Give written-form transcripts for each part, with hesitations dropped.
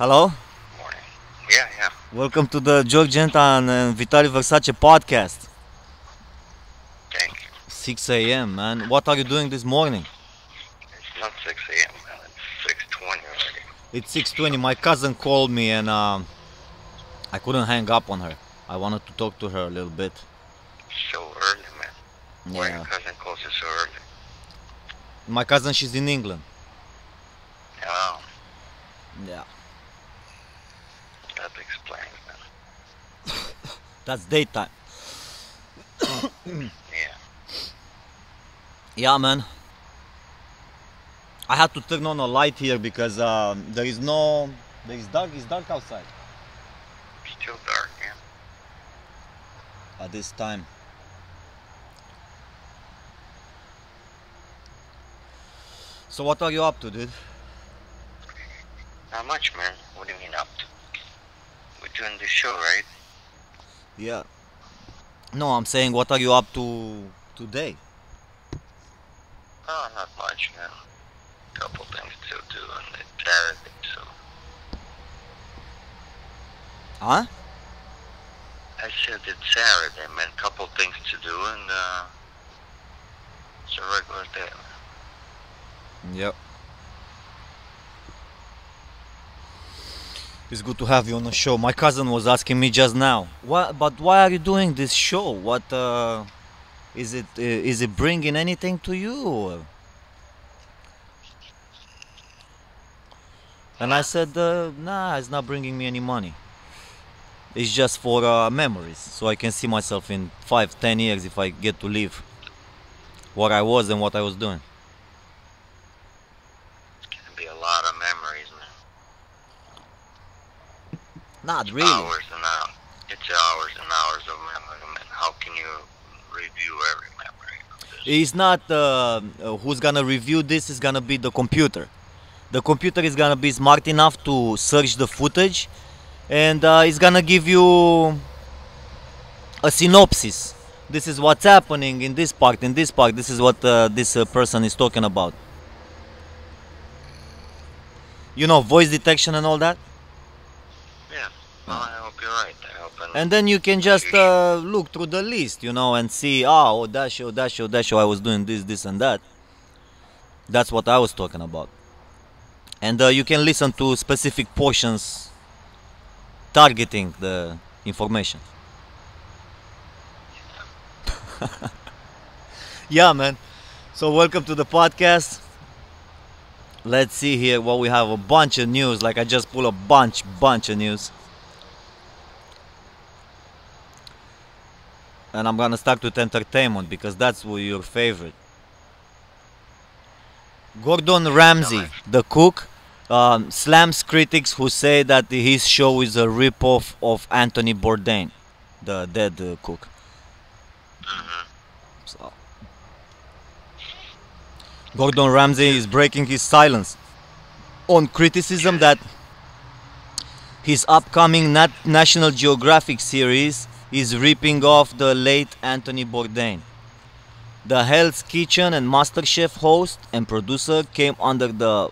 Hello, Morning. Yeah, yeah. welcome to the George Anton and Vitaliy Versace podcast. Thank you. 6 a.m. man. What are you doing this morning? It's not 6 a.m., man. It's 6:20 already. It's 6:20. My cousin called me and I couldn't hang up on her. I wanted to talk to her a little bit. So early, man. Why your Yeah. cousin calls you so early? My cousin, she's in England. Oh, Yeah. that explains, man. That's daytime. Yeah. Yeah, man. I had to turn on a light here because there is no. There is dark. It's dark outside Still dark, yeah. at this time. So what are you up to, dude? Not much, man. What do you mean up to? We're doing this show, right? Yeah. No, I'm saying what are you up to today? Oh, not much, man. Couple things to do on the Saturday, so. Huh? I said it's Saturday, man. Couple things to do, and it's a regular day, man. Yep. It's good to have you on the show. My cousin was asking me just now, but why are you doing this show? What is it? Is it bringing anything to you? And I said, nah, it's not bringing me any money. It's just for memories, so I can see myself in 5, 10 years if I get to live what I was and what I was doing. Gonna be a lot of memories, man. Not really. Hours and hours. It's hours and hours of memory, man. How can you review every memory of this? It's not who's gonna review this is gonna be the computer. The computer is gonna be smart enough to search the footage, and it's gonna give you a synopsis. This is what's happening in this part. In this part, this is what this person is talking about. You know, voice detection and all that. Yeah. Well, I hope you're right. I hope. And then you can just look through the list, you know, and see, oh, that show, that show, that show, I was doing this, this, and that. That's what I was talking about. And you can listen to specific portions targeting the information. Yeah, man. So welcome to the podcast. Let's see here what we have. A bunch of news. Like I just pulled a bunch of news. And I'm gonna start with entertainment because that's your favorite. Gordon Ramsay, the cook, slams critics who say that his show is a rip-off of Anthony Bourdain, the dead cook. Mm-hmm. So, Gordon Ramsay is breaking his silence on criticism that his upcoming National Geographic series is ripping off the late Anthony Bourdain. The Hell's Kitchen and MasterChef host and producer came under the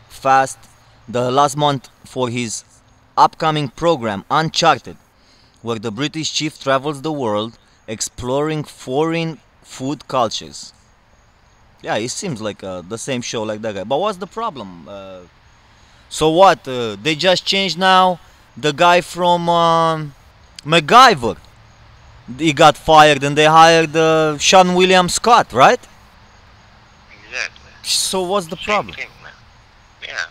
last month for his upcoming program Uncharted, where the British chief travels the world exploring foreign food cultures. Yeah, it seems like the same show like that guy. But what's the problem? So what? They just changed now the guy from MacGyver. He got fired and they hired Sean William Scott, right? Exactly. So what's the Same problem? thing, man. Yeah.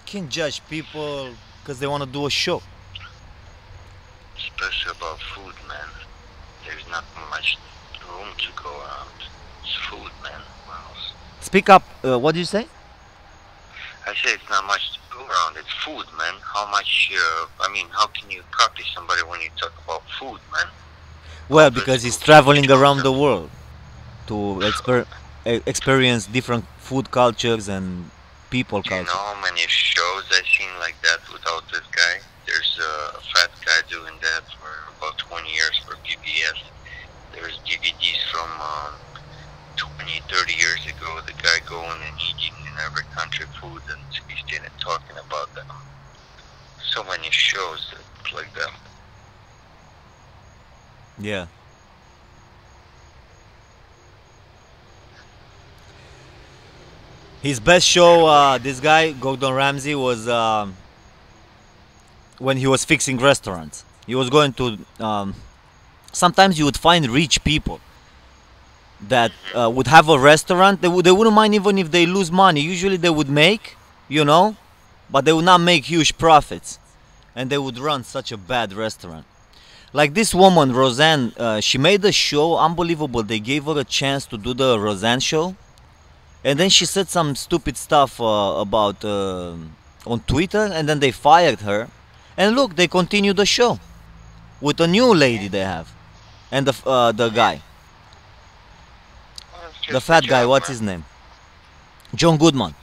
Can't judge people because they want to do a show. Especially about food, man. There's not much room to go around. It's food, man. What else? Speak up. What did you say? I say it's not much to go around. It's food, man. How much? How can you copy somebody when you talk about food, man? Well, because he's traveling around the world to experience different food cultures and people Do you culture. know how many shows I've seen like that without this guy? There's a fat guy doing that for about 20 years for PBS. There's DVDs from 20, 30 years ago. The guy going and eating in every country food and he's talking about them. so many shows like that. Yeah. His best show, this guy Gordon Ramsay, was when he was fixing restaurants. He was going to. Sometimes you would find rich people that would have a restaurant. They wouldn't mind even if they lose money. Usually they would make, you know, but they would not make huge profits, and they would run such a bad restaurant. Like this woman Roseanne, she made a show unbelievable. They gave her a chance to do the Roseanne show, and then she said some stupid stuff about on Twitter, and then they fired her. And look, they continue the show with a new lady they have, and the guy, Well, it's the just a fat guy. job, What's man. his name? John Goodman.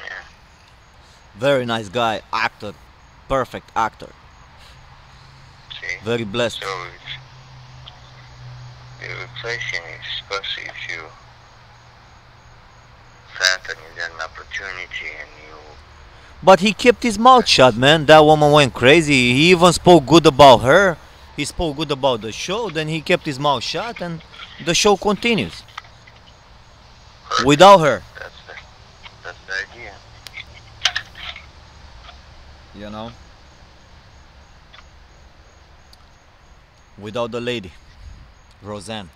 Yeah. Very nice guy, actor, perfect actor. See. Very blessed. So you're replacing it, especially if you fat and you get an opportunity and you. But he kept his mouth shut, man. That woman went crazy. He even spoke good about her. He spoke good about the show. Then he kept his mouth shut, and the show continues without her. That's the idea. You know, without the lady, Roseanne.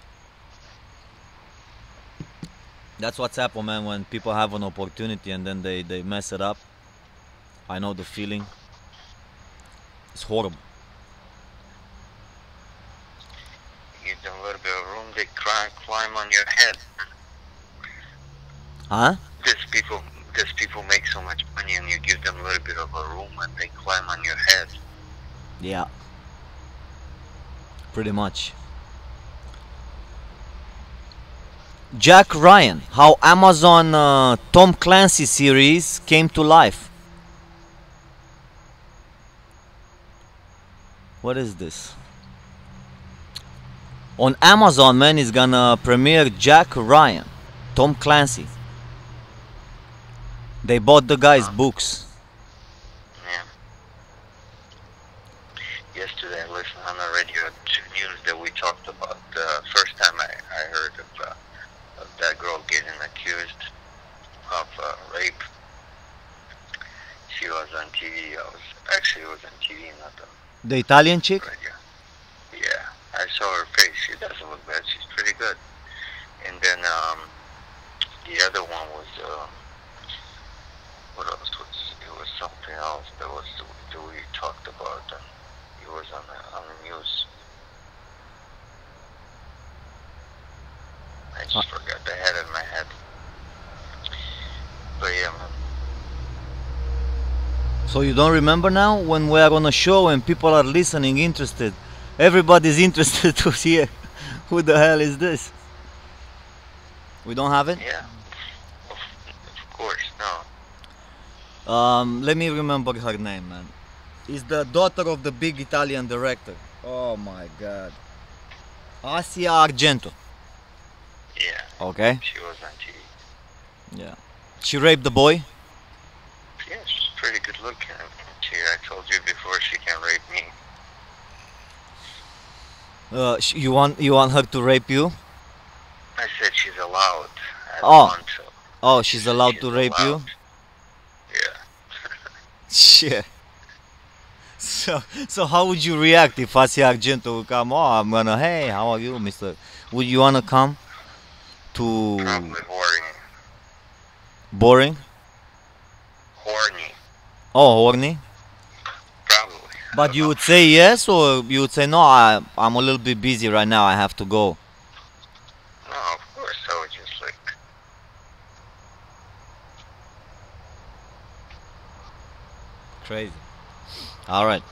That's what's happened, man. When people have an opportunity and then they mess it up. I know the feeling. It's horrible. Give them a little bit of room, they climb on your head. Huh? These people make so much money and you give them a little bit of a room and they climb on your head. Yeah. Pretty much. Jack Ryan, how Amazon Tom Clancy series came to life. What is this? On Amazon, man, is gonna premiere Jack Ryan, Tom Clancy. They bought the guy's books. Yeah. Yesterday I listened on the radio to news that we talked about. The first time I heard of that girl getting accused of rape. She was on TV. It was on TV, not on The Italian chick? radio. Yeah, I saw her face. She doesn't look bad. She's pretty good. And then the other one was what else was? It was something else that we talked about. And it was on the news. I just forgot. I had it in my head. But yeah, man. So you don't remember now when we are on a show and people are listening, interested? Everybody's interested to hear who the hell is this? We don't have it? Yeah. Of course, no. Let me remember her name, man. Is the daughter of the big Italian director. Oh my god. Asia Argento. Yeah. Okay? She was on TV. Yeah. She raped the boy? Yeah, she's pretty good looking. I told you before she can rape me. You want her to rape you? I said she's allowed. I don't Oh. want to. Oh, she's allowed to rape you? allowed. Yeah. Shit. So how would you react if Asia Argento would come? Oh, I'm gonna, hey, how are you, mister? Would you wanna come to Probably horny. boring? Horny. Oh, horny? Probably. But you would say yes, or you would say no, I'm a little bit busy right now, I have to go. No, of course. I would just like. Crazy. Alright.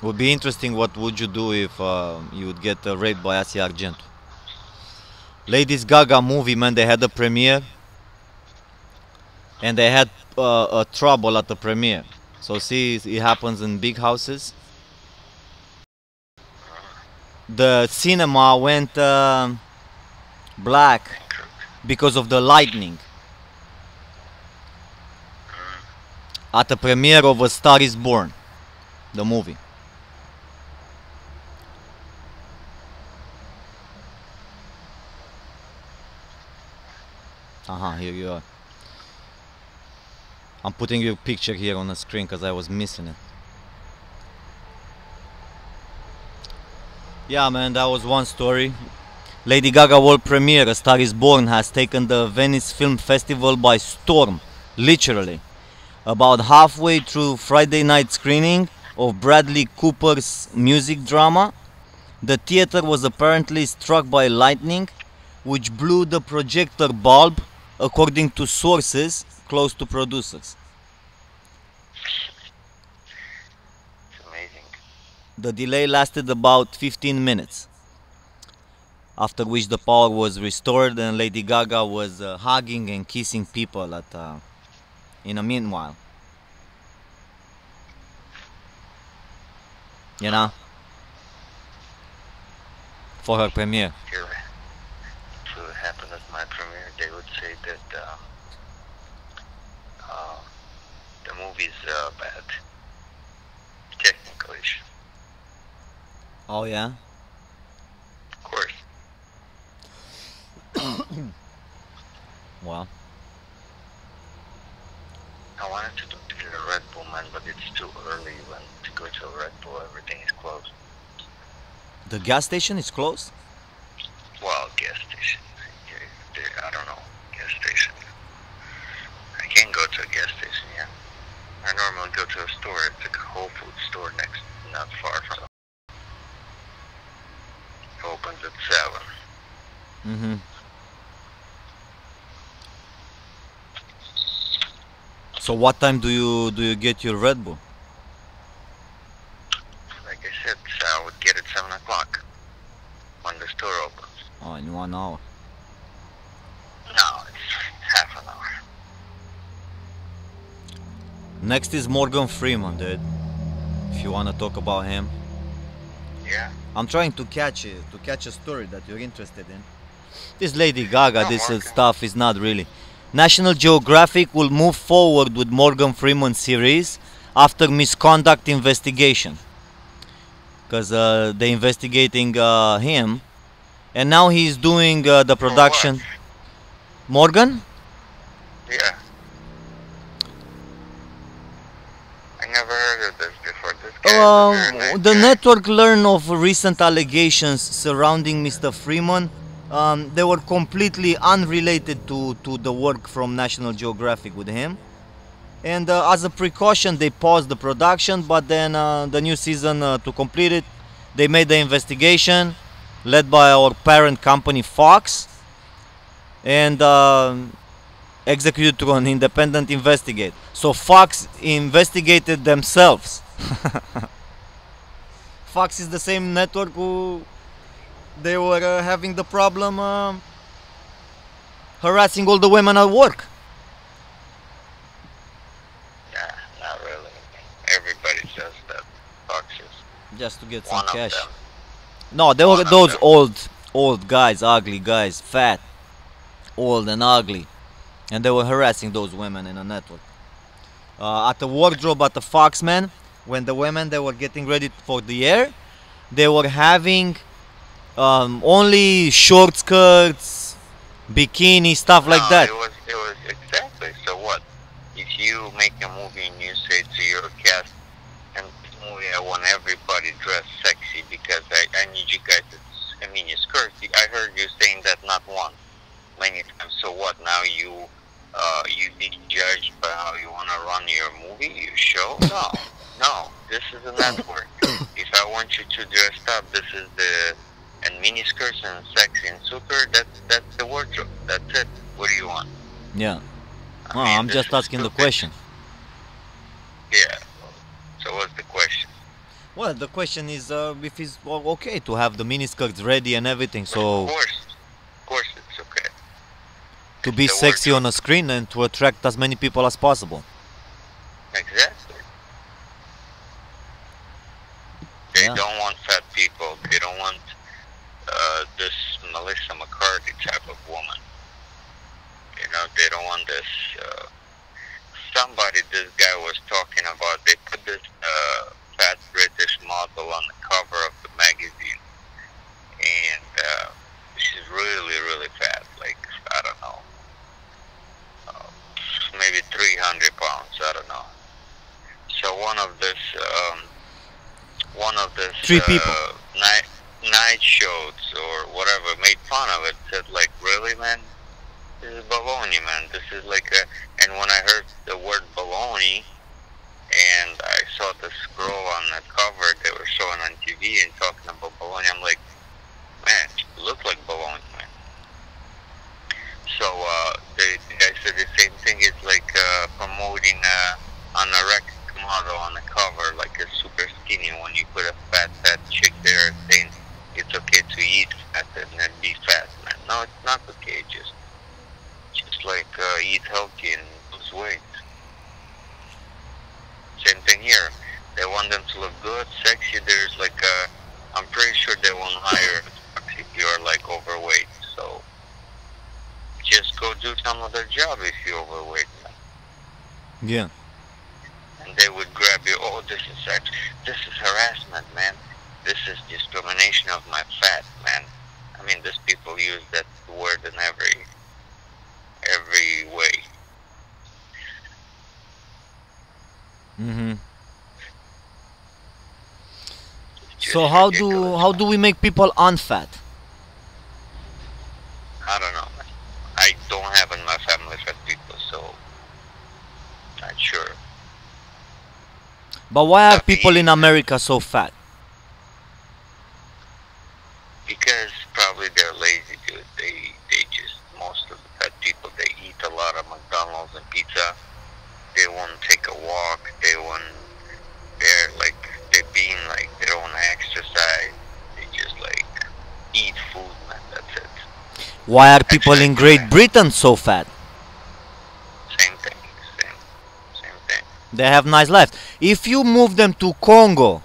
Would be interesting, what would you do if you would get raped by Asia Argento? Ladies Gaga movie, man, they had a premiere. And they had a trouble at the premiere. So see, it happens in big houses. The cinema went black because of the lightning. at the premiere of A Star Is Born, the movie. Here you are. I'm putting your picture here on the screen because I was missing it. Yeah, man, that was one story. Lady Gaga world premiere, A Star Is Born, has taken the Venice Film Festival by storm, literally. About halfway through Friday night screening of Bradley Cooper's music drama, the theater was apparently struck by lightning, which blew the projector bulb, according to sources close to producers. It's amazing. The delay lasted about 15 minutes, after which the power was restored and Lady Gaga was hugging and kissing people in a meanwhile. You know? For her premiere. If it happened at my premiere, they would say that the movie's bad. Technical issue. Oh yeah? Of course. Well. I wanted to do the Red Bull, man, but it's too early when to go to a Red Bull. Everything is closed. The gas station is closed? Well, gas station. I don't know. Gas station. I can't go to a gas station, yeah. I normally go to a store. It's a Whole Food store next, not far from. It opens at 7. Mm-hmm. So what time do you get your Red Bull? Like I said, I would get it 7 o'clock when the store opens. Oh, in 1 hour. No, it's half an hour. Next is Morgan Freeman, dude. If you wanna talk about him. Yeah. I'm trying to catch a story that you're interested in. This Lady Gaga, No, this Morgan. stuff is not really. National Geographic will move forward with Morgan Freeman series after misconduct investigation. Because they're investigating him. And now he's doing the production. Morgan? Yeah. I never heard of this before. This guy is a very nice The guy. network learned of recent allegations surrounding Mr. Freeman. They were completely unrelated to the work from National Geographic with him. And as a precaution, they paused the production, but then the new season, to complete it, they made the investigation led by our parent company Fox and executed through an independent investigate. So Fox investigated themselves. Fox is the same network who they were having the problem harassing all the women at work. Nah, not really. Everybody does that. Foxes. Just to get some One of cash. them. No, they One were of those them. old guys, ugly guys, fat, old and ugly. And they were harassing those women in a network. At the wardrobe at the Fox, man, when the women, they were getting ready for the air, they were having only short skirts, bikini, stuff like that. It was exactly. So what? If you make a movie and you say to your cast, and this movie I want everybody dressed sexy because I need you guys to mini skirt. I heard you saying that not once, many times. So what? Now you be judged by how you want to run your movie, your show? No. This is a network. If I want you to dress up, this is and mini skirts and sexy and super. That's the wardrobe. That's it. What do you want? Yeah. I No, mean, I'm this just is asking the stupid. question. Yeah. So what's the question? Well, the question is if it's okay to have the miniskirts ready and everything, so Of course it's okay. to be the sexy wardrobe. on a screen and to attract as many people as possible. Exactly. They Yeah. don't want fat people. They don't want this Melissa McCarthy type of woman. You know, they don't want this. Somebody this guy was talking about. They put this fat British model on the cover of the magazine, and she's really, really fat. Like, I don't know, maybe 300 pounds. I don't know. So one of this Three people. night shows or whatever made fun of it. Said like, really, man, this is baloney, man. This is like a. And when I heard the word baloney, and I saw the scroll on the cover they were showing on TV and talking about baloney, I'm like, man, it looks like baloney, man. So the guy said the same thing. It's like promoting an erect model on the cover, like a super skinny one. You put a fat chick there saying it's okay to eat fat and then be fat, man. No, it's not okay. Just like eat healthy and lose weight. Same thing here. They want them to look good, sexy. There's like I'm pretty sure they won't hire if you're like overweight. So just go do some other job if you're overweight, man. Yeah. And they would grab you. Oh, this is harassment, man. This is discrimination of my fat, man. I mean, these people use that word in every way. Mm-hmm. So how do we make people unfat? I don't know, man. I don't have in my family fat people, so not sure. But why are people in America so fat? Because probably they're lazy, dude. They just, most of the fat people, they eat a lot of McDonald's and pizza. They won't take a walk. They're being like, they don't exercise. They just like eat food, man. That's it. Why are people in Great Britain so fat? Same thing. Same thing. They have nice lives. If you move them to Congo,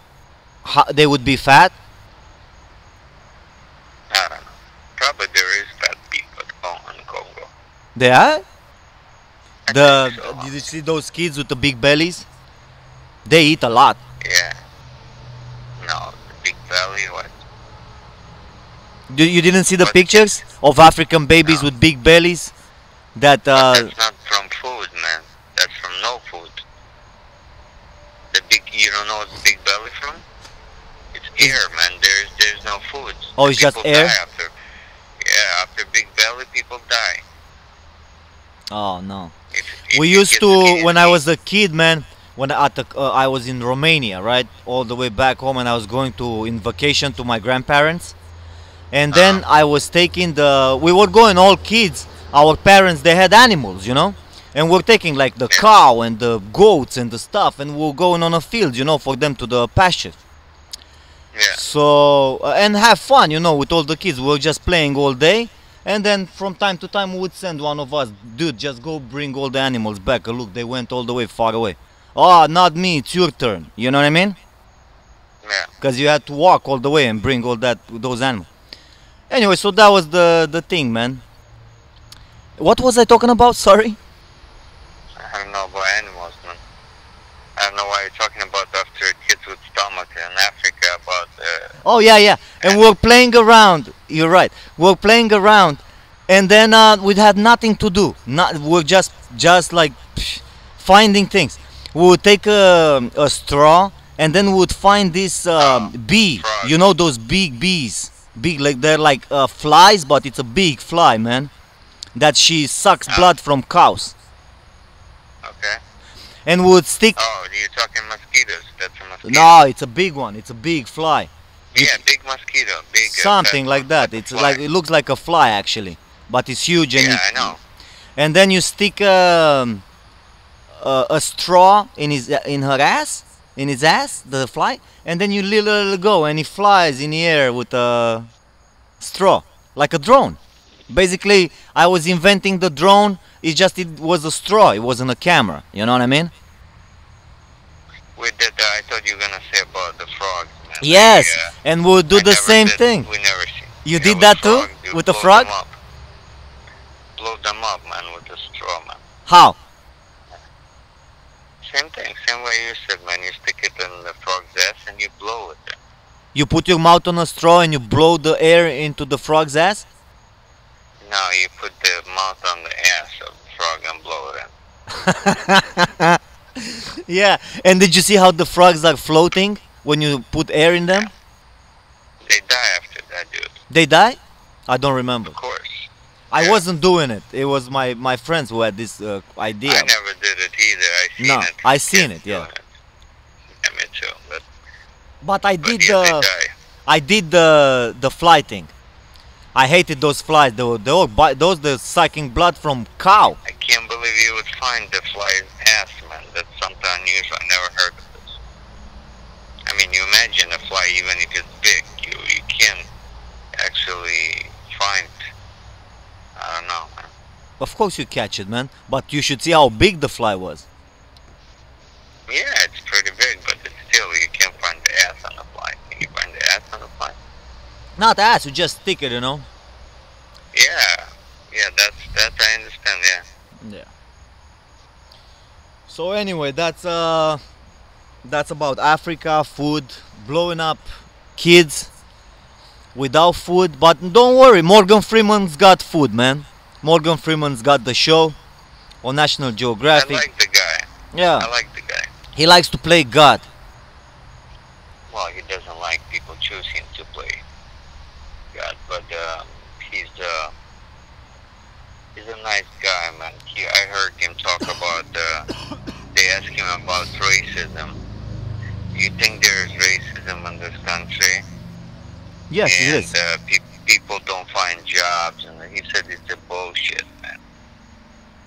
they would be fat? I don't know. Probably there is fat people in Congo. They are? I think so. Did you see those kids with the big bellies? They eat a lot. Yeah. No, the big belly, what? You didn't see the What? pictures of African babies No. with big bellies? That But that's not from food, man. That's from no food. You don't know what the big belly from? It's air, man. There's no food. Oh, it's just People air? die after big belly, people die. Oh no. If We you used get to, skinny when I was disease- a kid, man. When I was in Romania, right, all the way back home, and I was going in vacation to my grandparents, and then I was taking we were going all kids. Our parents, they had animals, you know, and we're taking like the cow and the goats and the stuff, and we're going on a field, you know, for them to the pasture. Yeah. So and have fun, you know, with all the kids. We were just playing all day, and then from time to time we would send one of us, dude, just go bring all the animals back. Look, they went all the way far away. Oh, not me, it's your turn. You know what I mean? Yeah. Because you had to walk all the way and bring all those animals. Anyway, so that was the thing, man. What was I talking about? Sorry. I don't know about animals, man. I don't know why you're talking about after kids with stomach in Africa about. Oh yeah. And we're playing around. You're right. We're playing around, and then we had nothing to do. We're just like finding things. We would take a straw, and then we would find this bee. Frog. You know those big bees, big, like they're like flies, but it's a big fly, man. That she sucks blood from cows, Okay. and we would stick. Oh, you're talking mosquitoes. That's a mosquito. No, it's a big one. It's a big fly. Yeah, big mosquito. Big. Something fat like one, that. a It's fly. like it looks like a fly actually, but it's huge. And Yeah, I know. and then you stick a straw in her ass, in his ass, the fly, and then you let it go, and he flies in the air with a straw, like a drone. Basically, I was inventing the drone. It was a straw. It wasn't a camera. You know what I mean? We did. I thought you were gonna say about the frogs, man. Yes, Yeah. and we'll do the same thing. We never see. You Yeah, did with that too? frogs, you With the blow frog? them up. Blow them up, man, with a straw, man. How? same thing. Same way you said, man. You stick it in the frog's ass and you blow it. You put your mouth on a straw and you blow the air into the frog's ass? No, you put the mouth on the ass of the frog and blow it in. Yeah. And did you see how the frogs are floating when you put air in them? They die after that, dude. They die? I don't remember. Of course. I Yeah. wasn't doing it. It was my friends who had this idea. I never did it either. I seen No, it. I seen Kids it, yeah. doing it. Yeah, me too. But I did yeah, they die. I did the fly thing. I hated those flies. Those the sucking blood from cow. I can't believe you would find the fly's ass, man. That's something unusual. I never heard of this. I mean, you imagine a fly, even if it's big, you can't actually find. I don't know, man. Of course you catch it, man. But you should see how big the fly was. Yeah, it's pretty big, but it's still, you can't find the ass on the fly. Can you find the ass on the fly? Not ass, you just stick it, you know. Yeah, that's I understand. Yeah. Yeah. So anyway, that's about Africa, food, blowing up kids without food. But don't worry, Morgan Freeman's got food, man. Morgan Freeman's got the show on National I Geographic. like the guy. Yeah, I like the guy. he likes to play God. Well, he doesn't like people choosing to play God, but he's a nice guy, man. I heard him talk about. They asked him about racism. You think there's racism in this country? Yes, it And is. people don't find jobs, and he said it's a bullshit, man.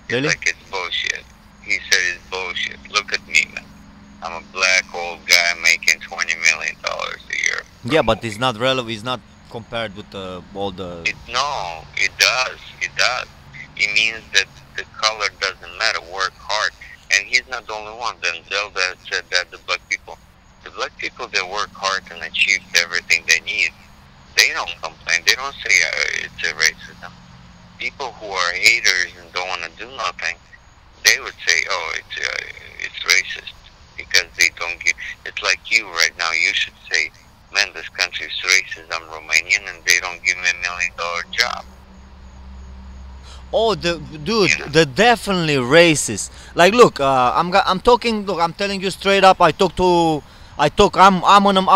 Really? Like it's bullshit. He said it's bullshit. Look at me, man. I'm a black old guy making $20 million a year. Yeah, but it's not relevant. It's not compared with all the. No, it does. It does. It means that the color doesn't matter. Work hard. And he's not the only one. Denzel that said that the black people that work hard and achieve everything they need, they don't complain. They don't say it's a racism. People who are haters and don't want to do nothing, they would say, oh, it's racist because they don't give. It's like you right now. You should say, man, this country is racist. I'm Romanian and they don't give me $1 million job. Oh, dude, they're definitely racist. Like, look, I'm talking. Look, I'm telling you straight up. I'm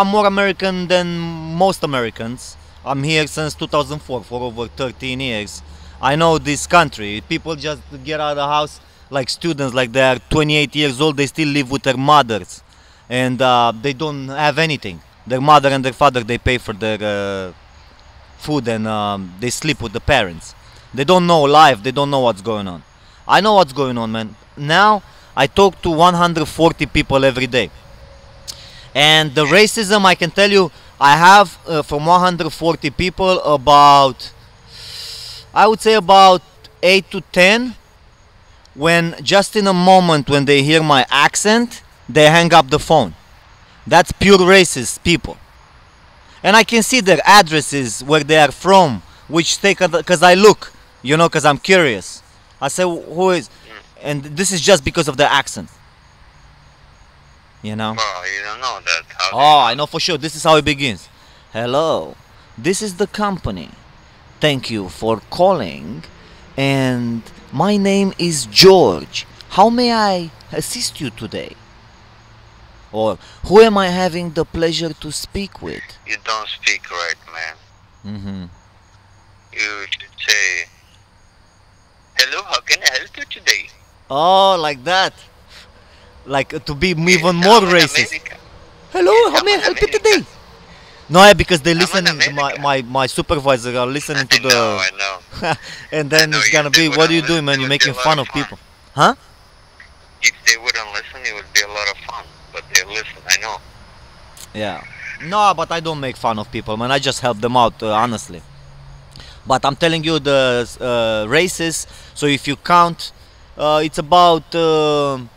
more American than most Americans. I'm here since 2004 for over 13 years. I know this country. People just get out of the house like students, like they're 28 years old. They still live with their mothers, and they don't have anything. Their mother and their father, they pay for their food, and they sleep with the parents. They don't know life. They don't know what's going on. I know what's going on, man. Now I talk to 140 people every day, and the racism, I can tell you, I have from 140 people about, I would say about 8 to 10. When just in a moment when they hear my accent, they hang up the phone. That's pure racist people, and I can see their addresses where they are from, which state, because I look, because I'm curious. I say, who is, and this is just because of their accent. Well, you don't know that. How do Oh, I know for sure. This is how it begins. Hello, this is the company. Thank you for calling, and my name is George. How may I assist you today? Or who am I having the pleasure to speak with? you don't speak right, man. Mm-hmm. You should say, hello, how can I help you today? Oh, like that. Like to be even Yes, more I'm in racist. America. Hello, Yes, how I'm may I in help you America. today? No, yeah, because they I'm listen. in America. My supervisor are listening to I know. and then I know, it's gonna if they be, what are you wouldn't doing, man? listen, You're it would be making a lot fun of of fun. people, huh? If they wouldn't listen, it would be a lot of fun. But they listen, I know. Yeah. No, but I don't make fun of people, man. I just help them out, honestly. But I'm telling you, the races. So if you count, it's about, from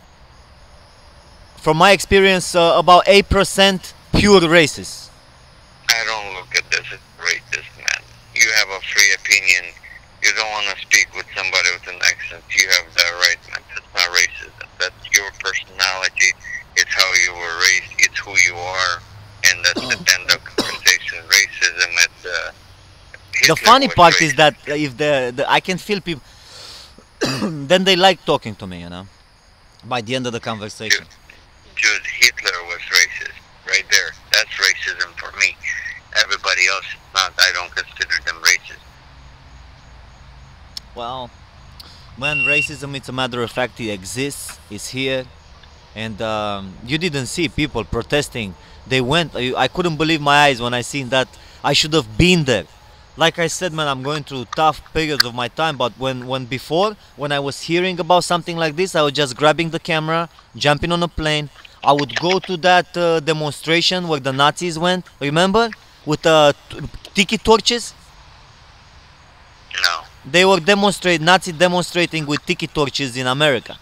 my experience, about 8% pure races. I don't look at this as racist, man. You have a free opinion. You don't want to speak with somebody with an accent. You have that right, man. That's not racism. That's your personality. The funny part is that if I can feel people, then they like talking to me, you know. By the end of the conversation. Dude, Hitler was racist. Right there. That's racism for me. Everybody else is not. I don't consider them racist. Well, man, racism, it's a matter of fact, it exists, it's here. And you didn't see people protesting. They went, I couldn't believe my eyes when I seen that. I should have been there. Like I said, man, I'm going through tough periods of my time, but when I was hearing about something like this, I was just grabbing the camera, jumping on a plane. I would go to that demonstration where the Nazis went, remember? With tiki torches. No. They were Nazi demonstrating with tiki torches in America.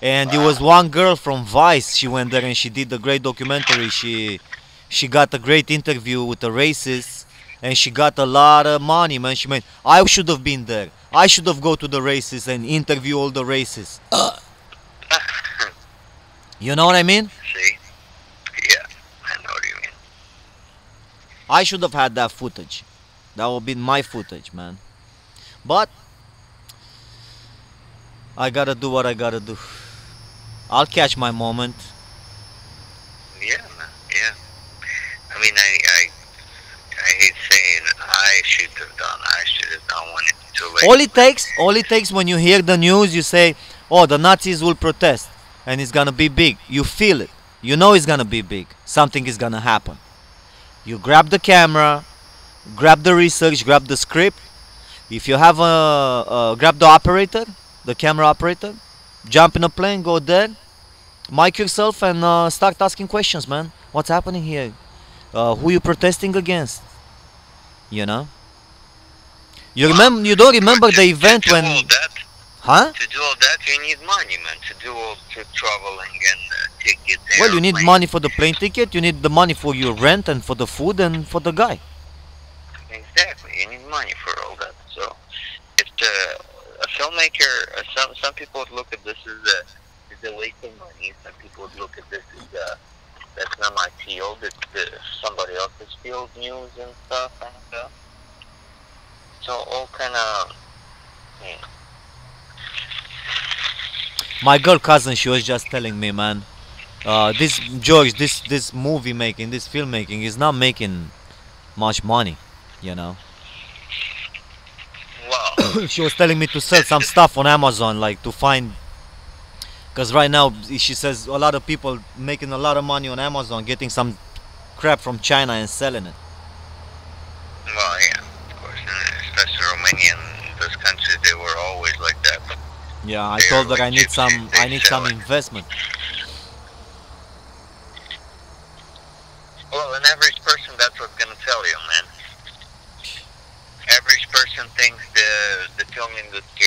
And it was one girl from Vice, she went there and she did a great documentary. She got a great interview with the racists. And she got a lot of money, man. She meant, I should have been there. I should have go to the racists and interview all the racists. You know what I mean? See? Yeah, I know what you mean. I should have had that footage. That would have been my footage, man. But I gotta do what I gotta do. I'll catch my moment. Yeah, man. Yeah. I mean, I hate saying I should have done when it's too late. All it takes when you hear the news, you say, oh, the Nazis will protest and it's gonna be big. You feel it. You know it's gonna be big. Something is gonna happen. You grab the camera, grab the research, grab the script. If you have grab the operator, the camera operator, jump in a plane, go there, mic yourself and start asking questions, man. What's happening here? Who you protesting against? You know? You don't remember the event when... Huh? To do all that, you need money, man. To traveling and tickets. Well, you need money for the plane ticket. You need the money for your rent and for the food and for the guy. Exactly. You need money for all that. So, if a filmmaker, some people would look at this as a waste of money. Some people would look at this as that's not my field. It's somebody else's field, news and stuff. And so all kind of. My girl cousin, she was just telling me, man, this movie making, this filmmaking is not making much money, you know. Wow. She was telling me to sell some stuff on Amazon, like to find, because right now she says a lot of people making a lot of money on Amazon, getting some crap from China and selling it. Well, yeah, of course, especially Romanian, those countries, they were always like that. Yeah, I told her I need some investment. Well, an average person, that's what's gonna tell you, man. Average person thinks the film industry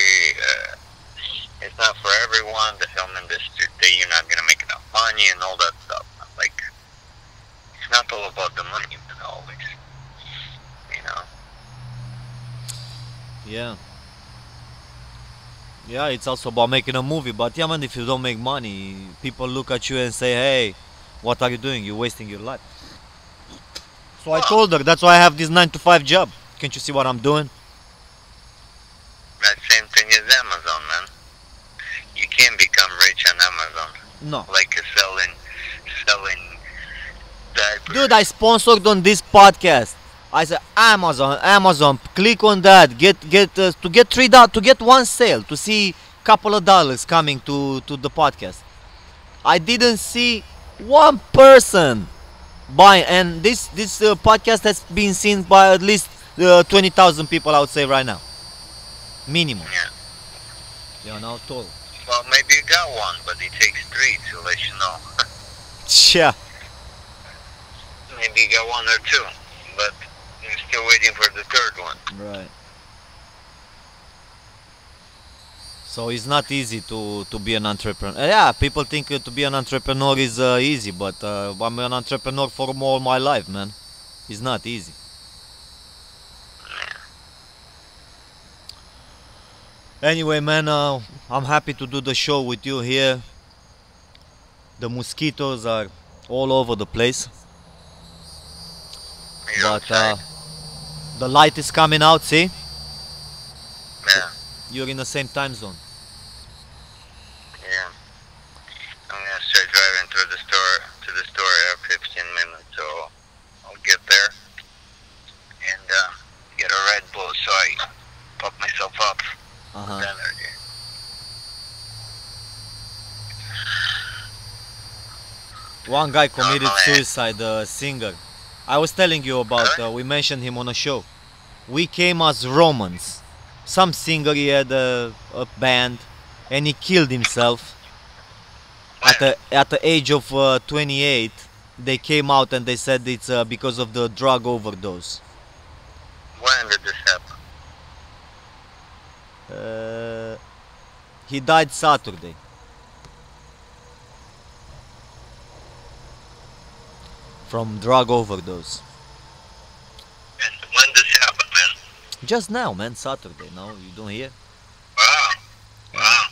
is not for everyone. The film industry, you're not gonna make enough money and all that stuff. Like, it's not all about the money, man, always. You know. Yeah. Yeah, it's also about making a movie, but yeah, man, if you don't make money, people look at you and say, hey, what are you doing? You're wasting your life. So I told her, that's why I have this 9-to-5 job. Can't you see what I'm doing? That same thing is Amazon, man. You can't become rich on Amazon. No. Like selling diapers. Dude, I sponsored on this podcast. I said Amazon, click on that, get $3 to get one sale, to see couple of dollars coming to the podcast. I didn't see one person buying, and this podcast has been seen by at least 20,000 people, I would say right now, minimum. Yeah. You know, total. Well, maybe you got one, but it takes 3 to let you know. Yeah. Maybe you got 1 or 2, but you're still waiting for the 3rd one. Right. So it's not easy to be an entrepreneur. Yeah, people think to be an entrepreneur is easy, but I'm an entrepreneur for all my life, man. It's not easy. Anyway, man, I'm happy to do the show with you here. The mosquitoes are all over the place. You're But The light is coming out, see? Yeah. You're in the same time zone. Yeah. I'm gonna start driving to the store every 15 minutes, so I'll get there and get a Red Bull so I pump myself up with energy. One guy committed suicide, a singer. I was telling you about, we mentioned him on a show. We came as Romans. Some singer, he had a band, and he killed himself. At the age of 28, they came out and they said it's because of the drug overdose. When did this happen? He died Saturday. From drug overdose. And when this happened, man? Just now, man, Saturday. No, you don't hear? Wow. Wow.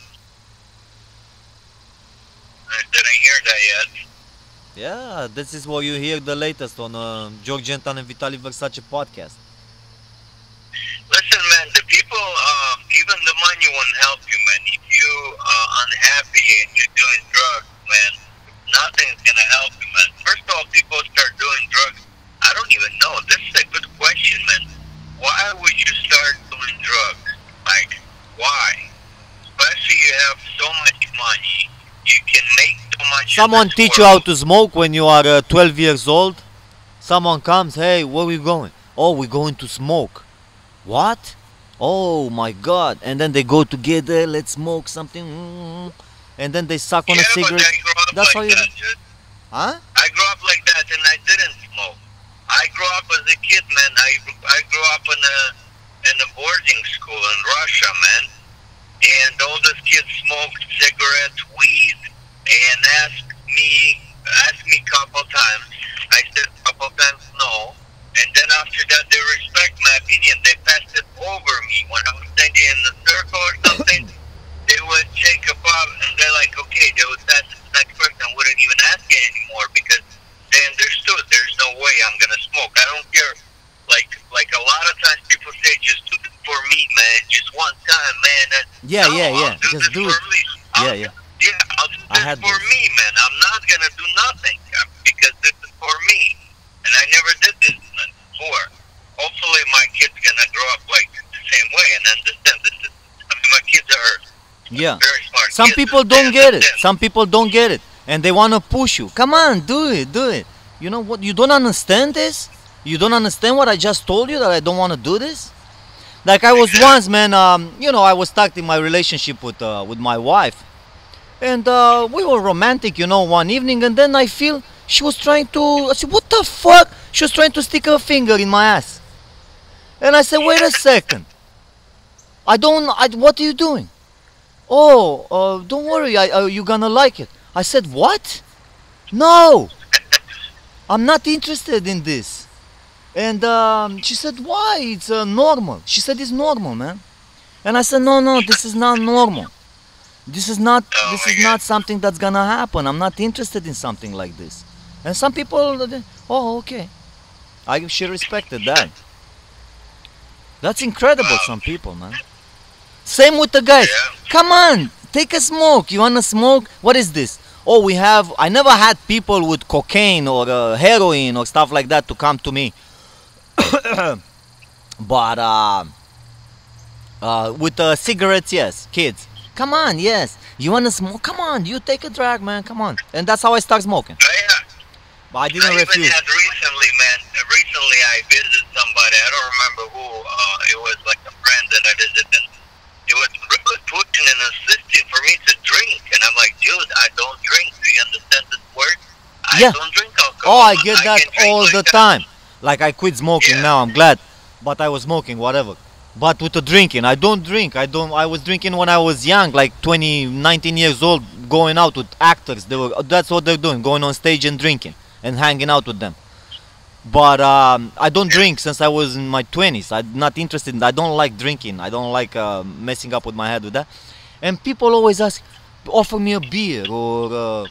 I didn't hear that yet. Yeah, this is what you hear the latest on George Anton and Vitaliy Versace podcast. Listen, man, the people, even the money won't help you, man. If you are unhappy and you're doing drugs, man, nothing's gonna help you, man. First of all, people start doing drugs. I don't even know. This is a good question, man. Why would you start doing drugs? Like, why? Especially you have so much money. You can make so much. Someone teach you how to smoke when you are 12 years old? Someone comes, hey, where are we going? Oh, we're going to smoke. What? Oh my God. And then they go together, let's smoke something. And then they suck on a cigarette. That's how you do. Huh? I grew up like that and I didn't smoke. I grew up as a kid, man. I grew up in a boarding school in Russia, man. And all those kids smoked cigarettes, weed, and asked me a couple times. I said a couple times no. And then after that, they respect my opinion. They passed it over me. When I was standing in the circle or something, they would take a puff and they're like, okay, they would pass it to the next person. I wouldn't even ask it anymore because they understood there's no way I'm going to smoke. I don't care. Like a lot of times people say, just do it for me, man. Just one time, man. Yeah. I'll do Just this do for it. me. Yeah, I'll do this for me, man. I'm not going to do nothing because this is for me. And I never did this before. Hopefully my kid's going to grow up like the same way and understand this. My kids are very smart. Some people don't get it. Some people don't get it. And they want to push you. Come on, do it. You know what? You don't understand this? You don't understand what I just told you, that I don't want to do this? Like I was once, man, I was stuck in my relationship with my wife. And we were romantic, one evening. And then I feel she was trying to, I said, what the fuck? She was trying to stick her finger in my ass. And I said, wait a second. What are you doing? Oh, don't worry, you're gonna like it. I said, what? No, I'm not interested in this. And she said, why? It's normal. She said, it's normal, man. And I said, no, this is not normal. This is not something that's gonna happen. I'm not interested in something like this. And some people, oh, okay. She respected that. That's incredible, some people, man. Same with the guys. Come on, take a smoke. You wanna smoke? What is this? Oh, I never had people with cocaine or heroin or stuff like that to come to me. But with cigarettes, yes, kids. Come on, yes. You wanna smoke? Come on, you take a drag, man. Come on. And that's how I start smoking. But I didn't refuse. Even had recently, man. Recently, I visited somebody. I don't remember who. It was like a friend that I visited. It was really pushing and insisting for me to drink, and I'm like, dude, I don't drink. Do you understand this word? I don't drink alcohol. Oh, I get that all the time. Like I quit smoking now. I'm glad, but I was smoking whatever. But with the drinking, I don't drink. I was drinking when I was young, like 19 years old, going out with actors. That's what they're doing, going on stage and drinking and hanging out with them. But I don't drink since I was in my 20s. I'm not interested. I don't like drinking. I don't like messing up with my head with that. And people always offer me a beer or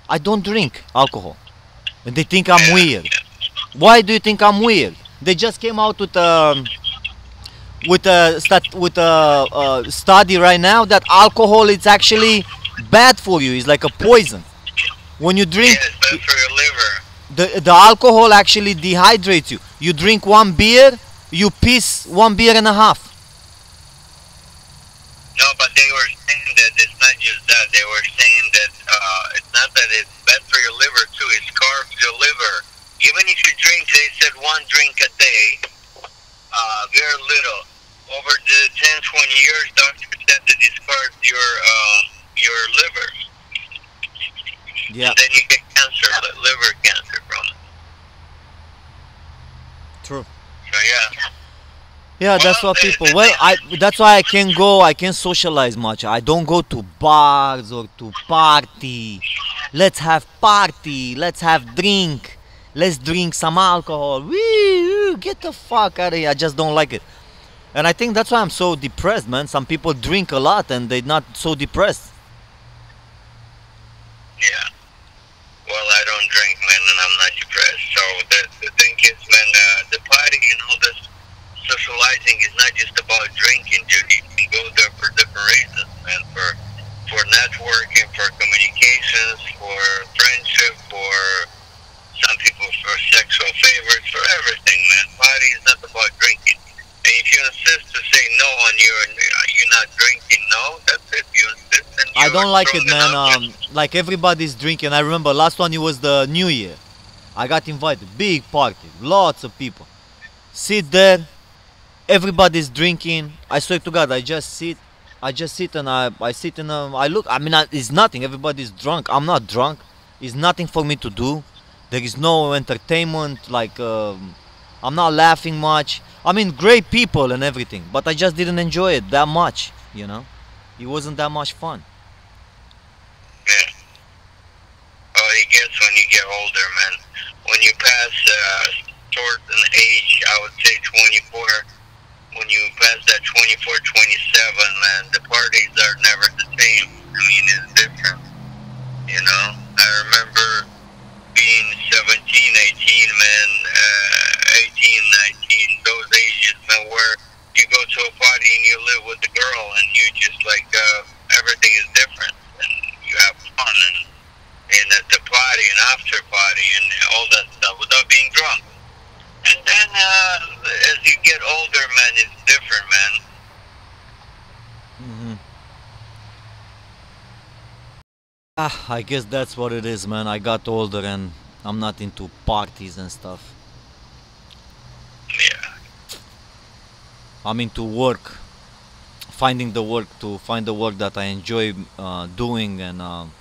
I don't drink alcohol. And they think I'm weird. Why do you think I'm weird? They just came out with a study right now that alcohol is actually bad for you. It's like a poison. When you drink, Yes, bad for your liver. the alcohol actually dehydrates you. You drink one beer, you piss 1.5 beers. No, but they were saying that it's not just that. They were saying that it's not that it's bad for your liver too. It scarves your liver. Even if you drink, they said one drink a day, very little. Over the 10, 20 years, doctors said that it scarves your liver. Yeah. And then you get cancer, liver cancer from it. True. So yeah. Yeah, that's Well, what people. Well, that's why I can't go. I can't socialize much. I don't go to bars or to party. Let's have party. Let's have drink. Let's drink some alcohol. Woo! Get the fuck out of here. I just don't like it. And I think that's why I'm so depressed, man. Some people drink a lot and they're not so depressed. Yeah. Well, I don't drink, man, and I'm not depressed. So the thing is, man, the party and all this socializing is not just about drinking, dude. You can go there for different reasons, man. For networking, for communications, for friendship, for some people for sexual favors, for everything, man. Party is not about drinking. And if you insist to say no on you're not drinking, no, that's it. You insist, and I don't like it, man. man. Like everybody's drinking. I remember last one, it was the New Year. I got invited, big party, lots of people. Sit there, everybody's drinking. I swear to God, I just sit and I sit and I look. I mean, it's nothing. Everybody's drunk. I'm not drunk. It's nothing for me to do. There is no entertainment. Like I'm not laughing much. I mean, great people and everything, but I just didn't enjoy it that much. You know, it wasn't that much fun. Yeah. Oh, it gets when you get older, man. When you pass certain age, I would say 24. When you pass that 24, 27, man, the parties are never the same. I mean, it's different. You know, I remember being 17, 18, man, 18, 19, those ages, man, where you go to a party and you live with the girl and you just like, everything is different and you have fun and at the party and after party and all that stuff without being drunk. And then, as you get older, man, it's different, man. I guess that's what it is, man. I got older and I'm not into parties and stuff. Yeah. I'm into work, finding the work to find the work that I enjoy doing and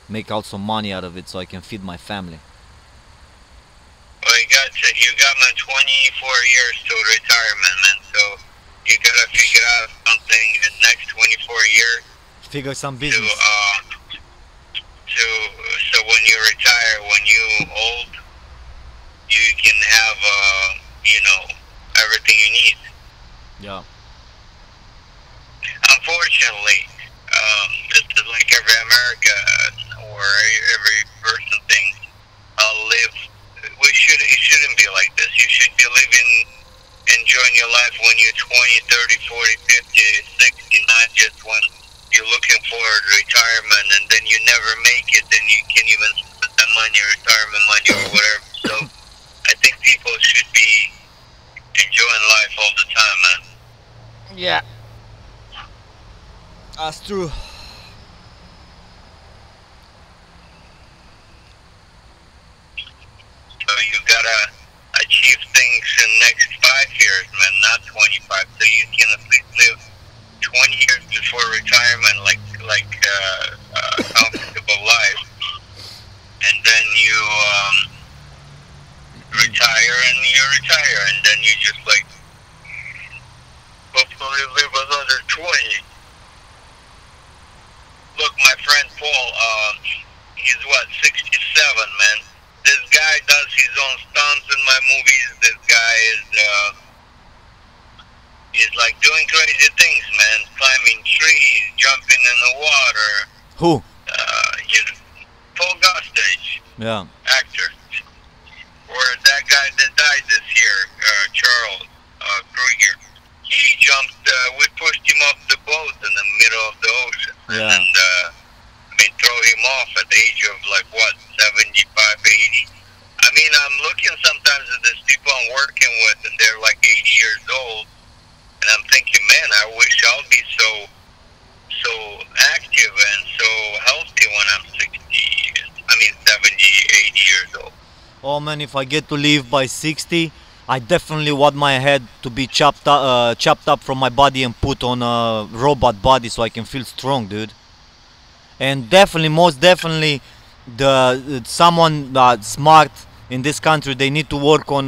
make also money out of it so I can feed my family. Well, you got man 24 years to retirement, man. So you gotta figure out something in the next 24 years. Figure some business. So when you retire, when you old, you can have everything you need. Yeah. Unfortunately, this is like every America or every person thinks. Live. It shouldn't be like this. You should be living, enjoying your life when you're 20, 30, 40, 50, 60, not just when you're looking forward to retirement and then you never make it and you can't even spend that money, retirement money or whatever. So I think people should be enjoying life all the time, man. Yeah. That's true. So you gotta achieve things in the next 5 years, man, not 25. So you can at least live 20 years before retirement, like comfortable life, and then you retire, and then you just like hopefully live another 20. Look, my friend Paul, he's 67, man. This guy does his own stunts in my movies. This guy is like doing crazy things, man. Climbing trees, jumping in the water. Who? Paul Gostage. Yeah. Actor. Or that guy that died this year, we pushed him off the boat in the middle of the ocean. Yeah. And, throw him off at the age of, 75, 80. I mean, I'm looking sometimes at these people I'm working with, and they're 80 years old. And I'm thinking, man, I wish I'll be so active and so healthy when I'm 70, 80 years old. Oh man, if I get to live by 60, I definitely want my head to be chopped up from my body and put on a robot body so I can feel strong, dude. And definitely, most definitely, someone smart in this country, they need to work on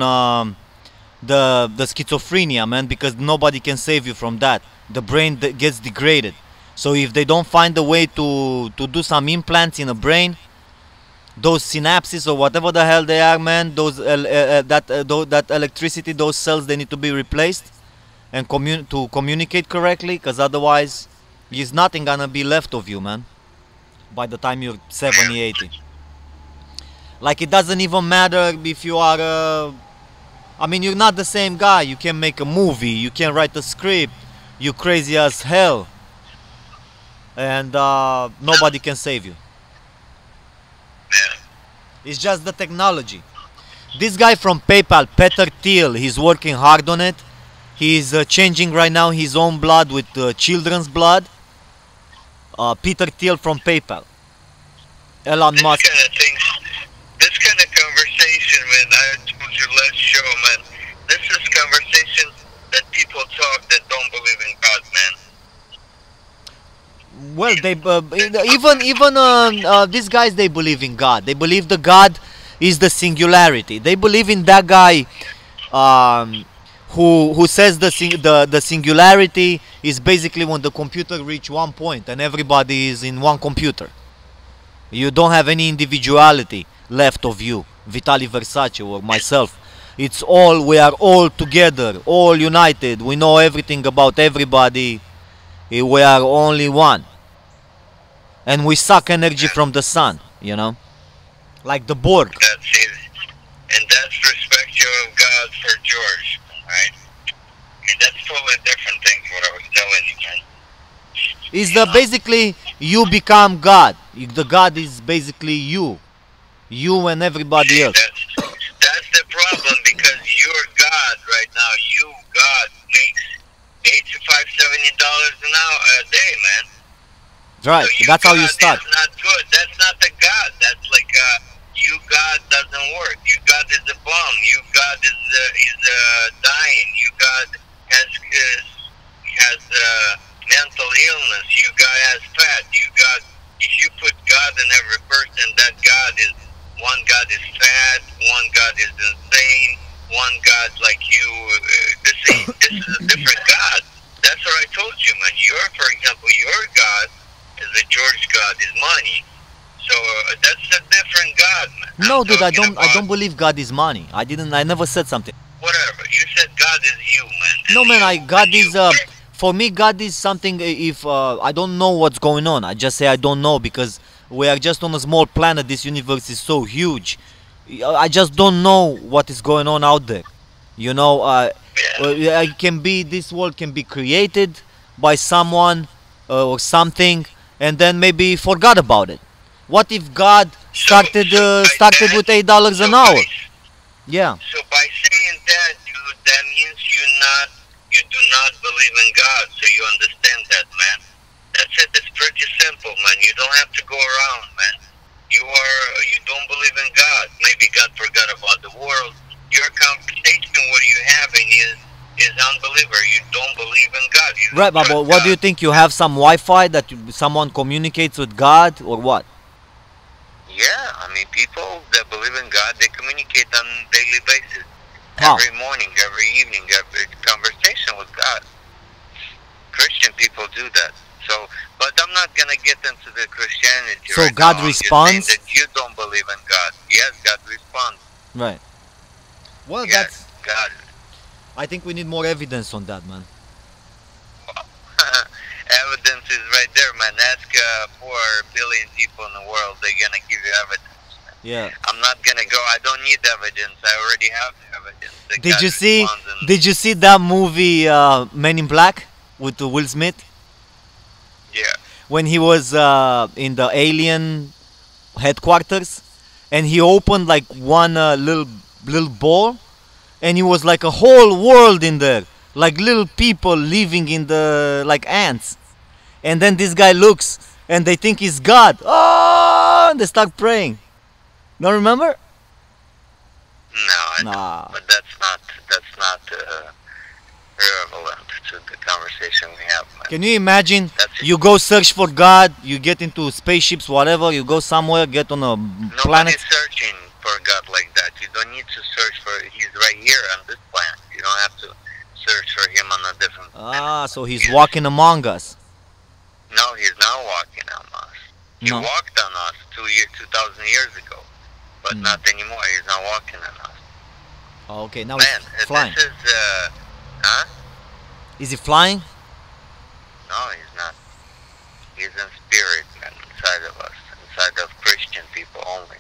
the schizophrenia, man, because nobody can save you from that. The brain gets degraded. So if they don't find a way to do some implants in the brain, those synapses or whatever the hell they are, man, that electricity, those cells, they need to be replaced and to communicate correctly, because otherwise there's nothing gonna be left of you, man, by the time you're 70, 80. Like, it doesn't even matter if you are I mean, you're not the same guy. You can make a movie, you can write a script, you crazy as hell, and nobody can save you. It's just the technology. This guy from PayPal, Peter Thiel, he's working hard on it. He's changing right now his own blood with children's blood. Peter Thiel from PayPal. Elon Musk. This kind of conversation, man, I told you last show, man. This is conversation that people talk that don't believe in God, man. Well, they even these guys, they believe in God. They believe the God is the singularity. They believe in that guy who says the singularity is basically when the computer reach one point and everybody is in one computer. You don't have any individuality left of you, Vitaliy Versace or myself. It's all, we are all together, all united. We know everything about everybody. We are only one. And we suck energy from the sun, you know? Like the Borg. That's it. And that's perspective of God for George, right? I mean, that's totally different thing what I was telling you, man. Is the basically you become God. The God is basically you. You and everybody else. That's the problem, because your God right now, you God makes $85, $70 an hour a day, man. Right. So that's how you start. That's not good. That's not the God. That's like you God doesn't work. You God is a bum. You God is dying. You God has mental illness. You God has fat. You God. If you put God in every person, that God is. One God is fat, one God is insane, one God like you. This is a different God. That's what I told you, man. For example, your God is a George God, is money. So that's a different God, man. No, dude, I don't believe God is money. I never said something. Whatever. You said God is you, man. No, man, God is for me, God is something. If I don't know what's going on, I just say I don't know, because we are just on a small planet. This universe is so huge. I just don't know what is going on out there. You know, this world can be created by someone or something, and then maybe forgot about it. What if God started with $8 an hour? Yeah. So by saying that, dude, that means you do not believe in God. So you understand that, man. That's it. It's pretty simple, man. You don't have to go around, man. You don't believe in God. Maybe God forgot about the world. Your conversation, what you're having is unbeliever. You don't believe in God. Right, but what do you think? You have some Wi-Fi that someone communicates with God, or what? Yeah, I mean, people that believe in God, they communicate on a daily basis. How? Every morning, every evening, every conversation with God. Christian people do that. So, but I'm not gonna get into the Christianity. So right God now. responds. That you don't believe in God. Yes, God responds. Right. Well, yes, that's God. I think we need more evidence on that, man. Evidence is right there, man. Ask 4 billion people in the world. They're gonna give you evidence. Yeah. I'm not gonna go. I don't need evidence. I already have the evidence. Did you see that movie Men in Black? with Will Smith Yeah. when he was in the alien headquarters, and he opened like one little ball, and it was like a whole world in there, like little people living in the like ants. And then this guy looks, and they think he's God. Oh, and they start praying. Don't remember? No, I don't. Nah. But that's not relevant to the conversation we have, man. Can you imagine? That's You go search for God, you get into spaceships, whatever, you go somewhere, get on a planet. Nobody's searching for God like that. You don't need to search for. He's right here on this planet. You don't have to search for him on a different planet. Ah, so he's walking among us. No, he's not walking on us. He No. walked on us 2,000 years ago, but not anymore. He's not walking on us. Oh, okay, now Man, he's flying. this is huh? Is he flying? No, he's not. He's in spirit, man, inside of us, inside of Christian people only.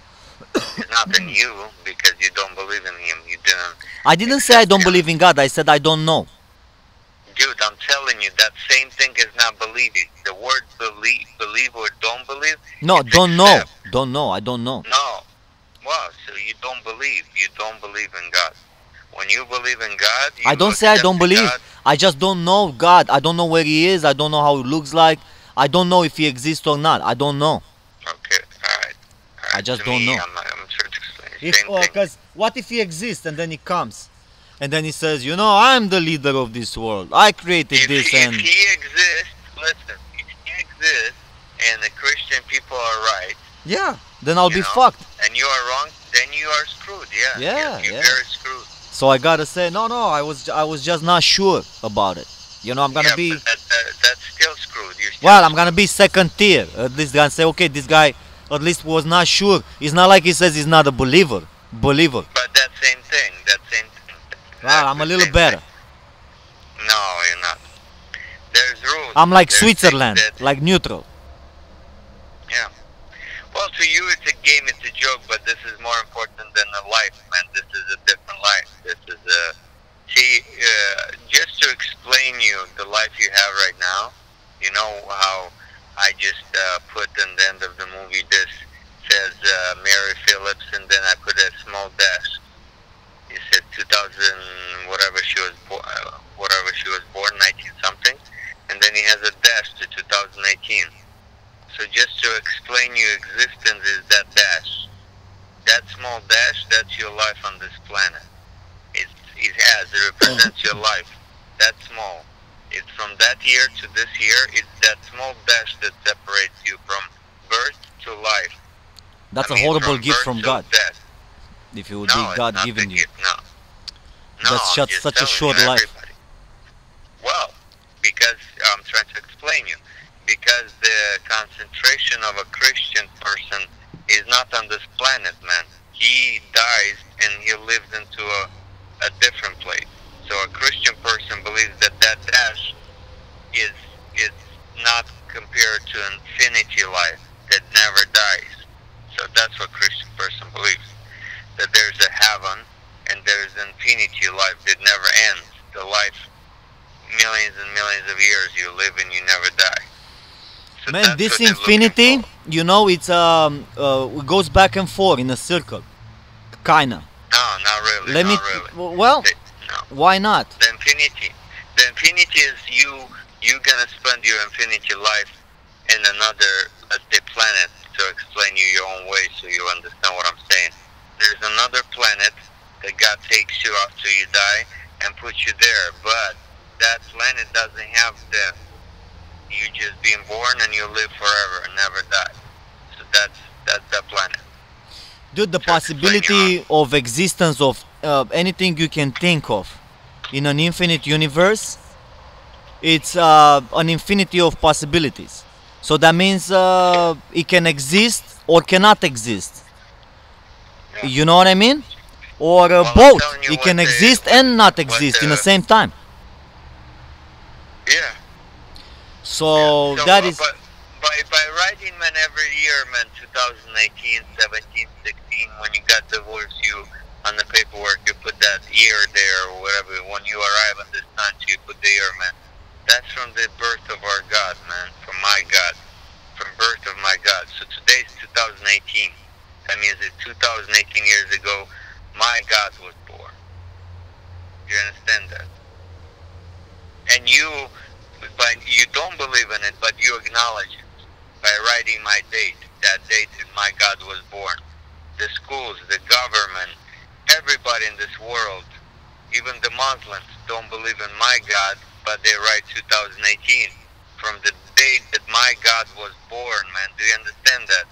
He's not in you because you don't believe in him. You didn't. I didn't say I don't believe in God. I said I don't know. Dude, I'm telling you, that same thing is not believing. The word believe or don't believe. No, it's don't know. accept. Don't know. I don't know. No. Well, so you don't believe. You don't believe in God. When you believe in God, you I don't say I accept don't believe. God. I just don't know God. I don't know where he is. I don't know how he looks like. I don't know if he exists or not. I don't know. Okay, all right. I just To don't me, know. I'm trying to explain. If, Same thing. because what if he exists and then he comes, and then he says, you know, I'm the leader of this world. I created If this, he, and if he exists, listen, if he exists and the Christian people are right, yeah, then I'll you be know, fucked. and you are wrong, then you are screwed. Yeah. Yeah, You're yeah. very screwed. So I gotta say, no, I was just not sure about it. You know, I'm gonna Yeah, be. but that's still screwed. You're still Well, I'm gonna be second tier. At least gonna say, okay, this guy at least was not sure. It's not like he says he's not a believer. But that same thing. Well, I'm a That's the little same better. thing. No, you're not. There's rules. I'm like There's things Switzerland, that- like neutral. Yeah. Well, to you it's a game, it's a joke, but this is more important than a life, man. This is a different life. This is a... See, just to explain you the life you have right now, you know how I just put in the end of the movie this says Mary Phillips, and then I put a small dash. It said 2000, whatever she was born, 19 something, and then he has a dash to 2018. So just to explain your existence is that dash. That small dash, that's your life on this planet. It represents your life. That small. It's from that year to this year, it's that small dash that separates you from birth to life. That's I a mean, horrible from gift birth from to God. death. If it would No, be it's God not giving the you. gift, no. No, That's I'm just just such a telling short you, life. everybody. Well, because I'm trying to explain you. Because the concentration of a Christian person is not on this planet, man. He dies and he lives into a different place. So a Christian person believes that that dash is not compared to infinity life that never dies. So that's what Christian person believes. That there's a heaven and there's infinity life that never ends. The life, millions and millions of years you live and you never die. So Man, that's this what they're looking infinity, for. you know, it's it goes back and forth in a circle, kinda. No, not really. Let me. not really. Well, No. why not? The infinity is you gonna spend your infinity life in another, let's say, planet, to explain you your own way so you understand what I'm saying. There's another planet that God takes you after you die and puts you there, but that planet doesn't have death. You just being born and you live forever and never die. So that's the planet. Dude, the To explain possibility of existence of anything you can think of in an infinite universe, it's an infinity of possibilities. So that means it can exist or cannot exist. Yeah. You know what I mean? Or I'm both. telling you It can what the- exist and not what exist in the- the same time. Yeah. So So, that is. But by writing, man, every year, man, 2018, 17, 16, when you got divorced, you on the paperwork you put that year there or whatever. When you arrive on this country, you put the year, man. That's from the birth of our God, man. From my God. From birth of my God. So today's 2018. That means that 2018 years ago, my God was born. You understand that? And you don't believe in it, but you acknowledge it by writing my date. That date is my God was born. The schools, the government, everybody in this world, even the Muslims, don't believe in my God, but they write 2018 from the date that my God was born, man. Do you understand that?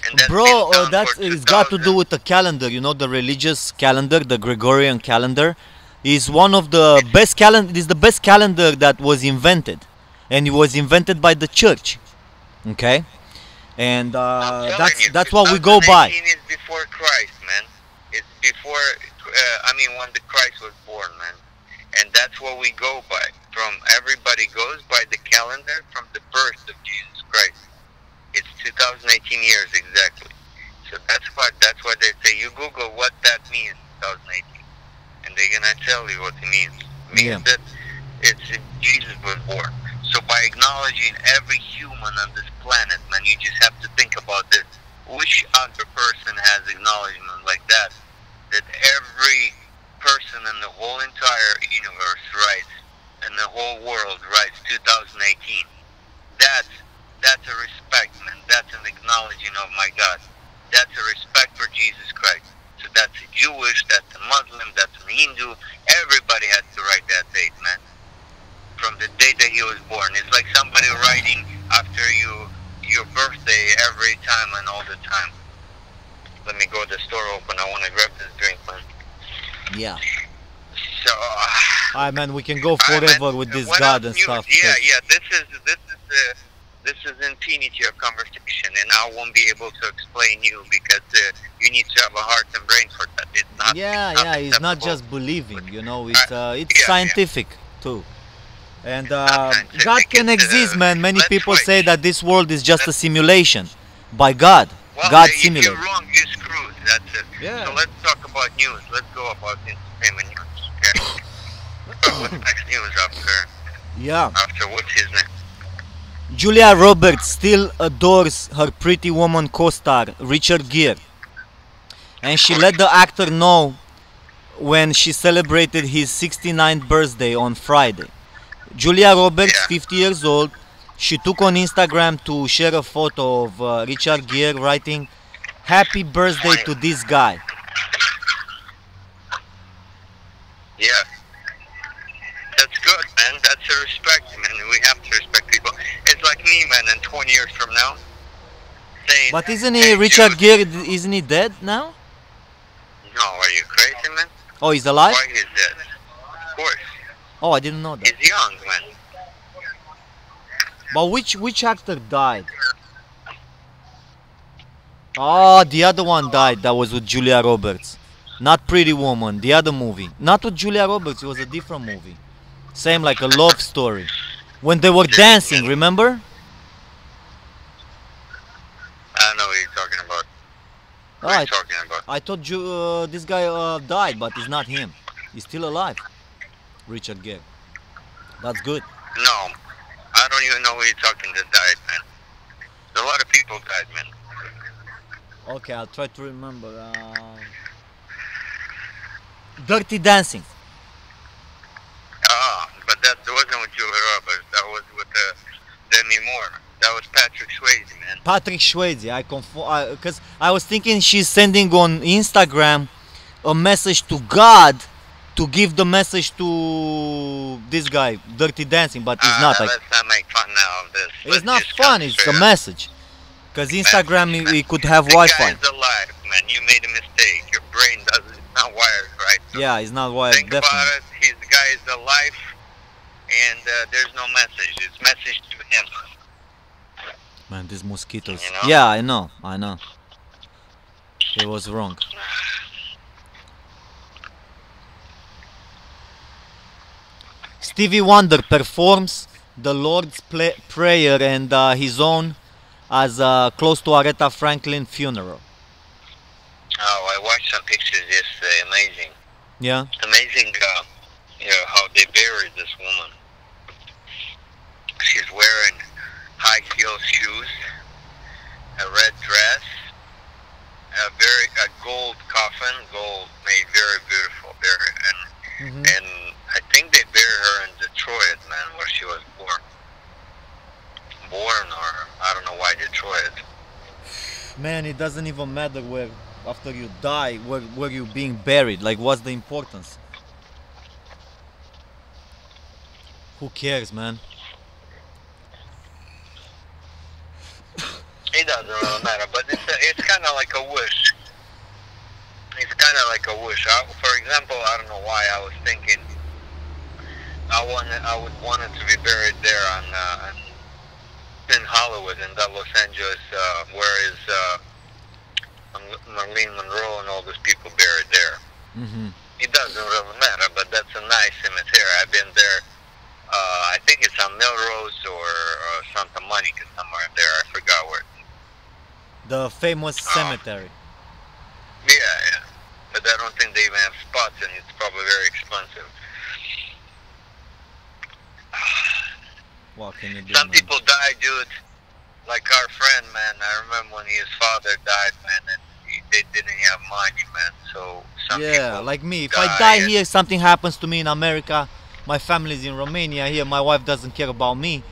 And that's been Bro, done that's for it's got to 2000. do with the calendar. You know, the religious calendar, the Gregorian calendar, is one of the best calendar. It is the best calendar that was invented, and it was invented by the church. Okay, and I'm telling that's you, that's what we go by. 2018 is before Christ, man. It's before, when the Christ was born, man. And that's what we go by. Everybody goes by the calendar from the birth of Jesus Christ. It's 2018 years exactly. So that's why they say, you Google what that means, 2018. And they're going to tell you what it means. It means that Jesus was born. So by acknowledging every human on this planet, man, you just have to think about this. Which other person has acknowledgement like that? That every person in the whole entire universe writes, and the whole world writes 2018. That's a respect, man. That's an acknowledging of my God. That's a respect for Jesus Christ. So that's a Jewish, that's a Muslim, that's a Hindu. Everybody has to write that date, man. From the date that he was born. It's like somebody writing after your birthday every time and all the time. Let me go to the store open. I want to grab this drink, man. Yeah. So. Alright, man. We can go forever with this God and stuff. Yeah. This is infinity of conversation, and I won't be able to explain you because you need to have a heart and brain for that. It's not. It's not just believing. You know, it's scientific too. And God can exist, man. Many people say that this world is just a simulation by God. Well, God if simulated. you're wrong, you're screwed. That's it. Yeah. So let's talk about news. Let's go about entertainment news. Okay. What's next news after what's his name? Julia Roberts still adores her Pretty Woman co-star Richard Gere, and she let the actor know when she celebrated his 69th birthday on Friday. Julia Roberts, 50 years old, she took on Instagram to share a photo of Richard Gere writing, "Happy birthday to this guy." Yeah. That's good, man. That's a respect, man. We have to respect people. It's like me, man, and 20 years from now. Saying, But isn't he, Richard Gere, isn't he dead now? No, are you crazy, man? Oh, he's alive? Why he's dead? Of course. Oh, I didn't know that. He's young, man. But which actor died? Oh, the other one died that was with Julia Roberts. Not Pretty Woman, the other movie. Not with Julia Roberts, it was a different movie. Same like a love story. When they were dancing, remember? I don't know what you're talking about. What are you talking about? I thought this guy died, but it's not him. He's still alive. Richard Gere. That's good. No, I don't even know what you're talking that died, man. A lot of people died, man. Okay, I'll try to remember. Dirty Dancing. But that wasn't with Julia Roberts. That was with Demi Moore. That was Patrick Swayze, man. Patrick Swayze. I confuse because I was thinking she's sending on Instagram a message to God to give the message to this guy, Dirty Dancing, but it's not. Let's not make fun now of this. It's not fun. It's a message. Because Instagram, it could have Wi-Fi. The guy is alive, man. You made a mistake. Your brain doesn't. It's not wired, right? So yeah, it's not wired. Think about it. The guy is alive, and there's no message. It's message to him. Man, these mosquitoes. You know? Yeah, I know. It was wrong. Stevie Wonder performs the Lord's Prayer and his own as close to Aretha Franklin funeral. Oh, I watched some pictures yesterday. Amazing. Yeah. Amazing, how they buried this woman. she's wearing high heel shoes, a red dress, a gold coffin, gold made very beautiful, and I think they buried her in Detroit, man, where she was born, or I don't know why Detroit. Man, it doesn't even matter where after you die, where you being buried. Like, what's the importance? Who cares, man? It doesn't really matter, but it's kind of like a wish. It's kind of like a wish. For example, I don't know why I was thinking I would want it to be buried there in Hollywood, in that Los Angeles, where is Marilyn Monroe and all those people buried there. It doesn't really matter, but that's a nice cemetery. I've been there. I think it's on Melrose or Santa Monica, somewhere there. I forgot where. The famous cemetery. Yeah. But I don't think they even have spots, and it's probably very expensive. What can you do? Some man? people die, dude. Like our friend, man. I remember when his father died, man, and they didn't have money, man. So some people like me. If die I die here, something happens to me in America. My family's in Romania. Here, my wife doesn't care about me.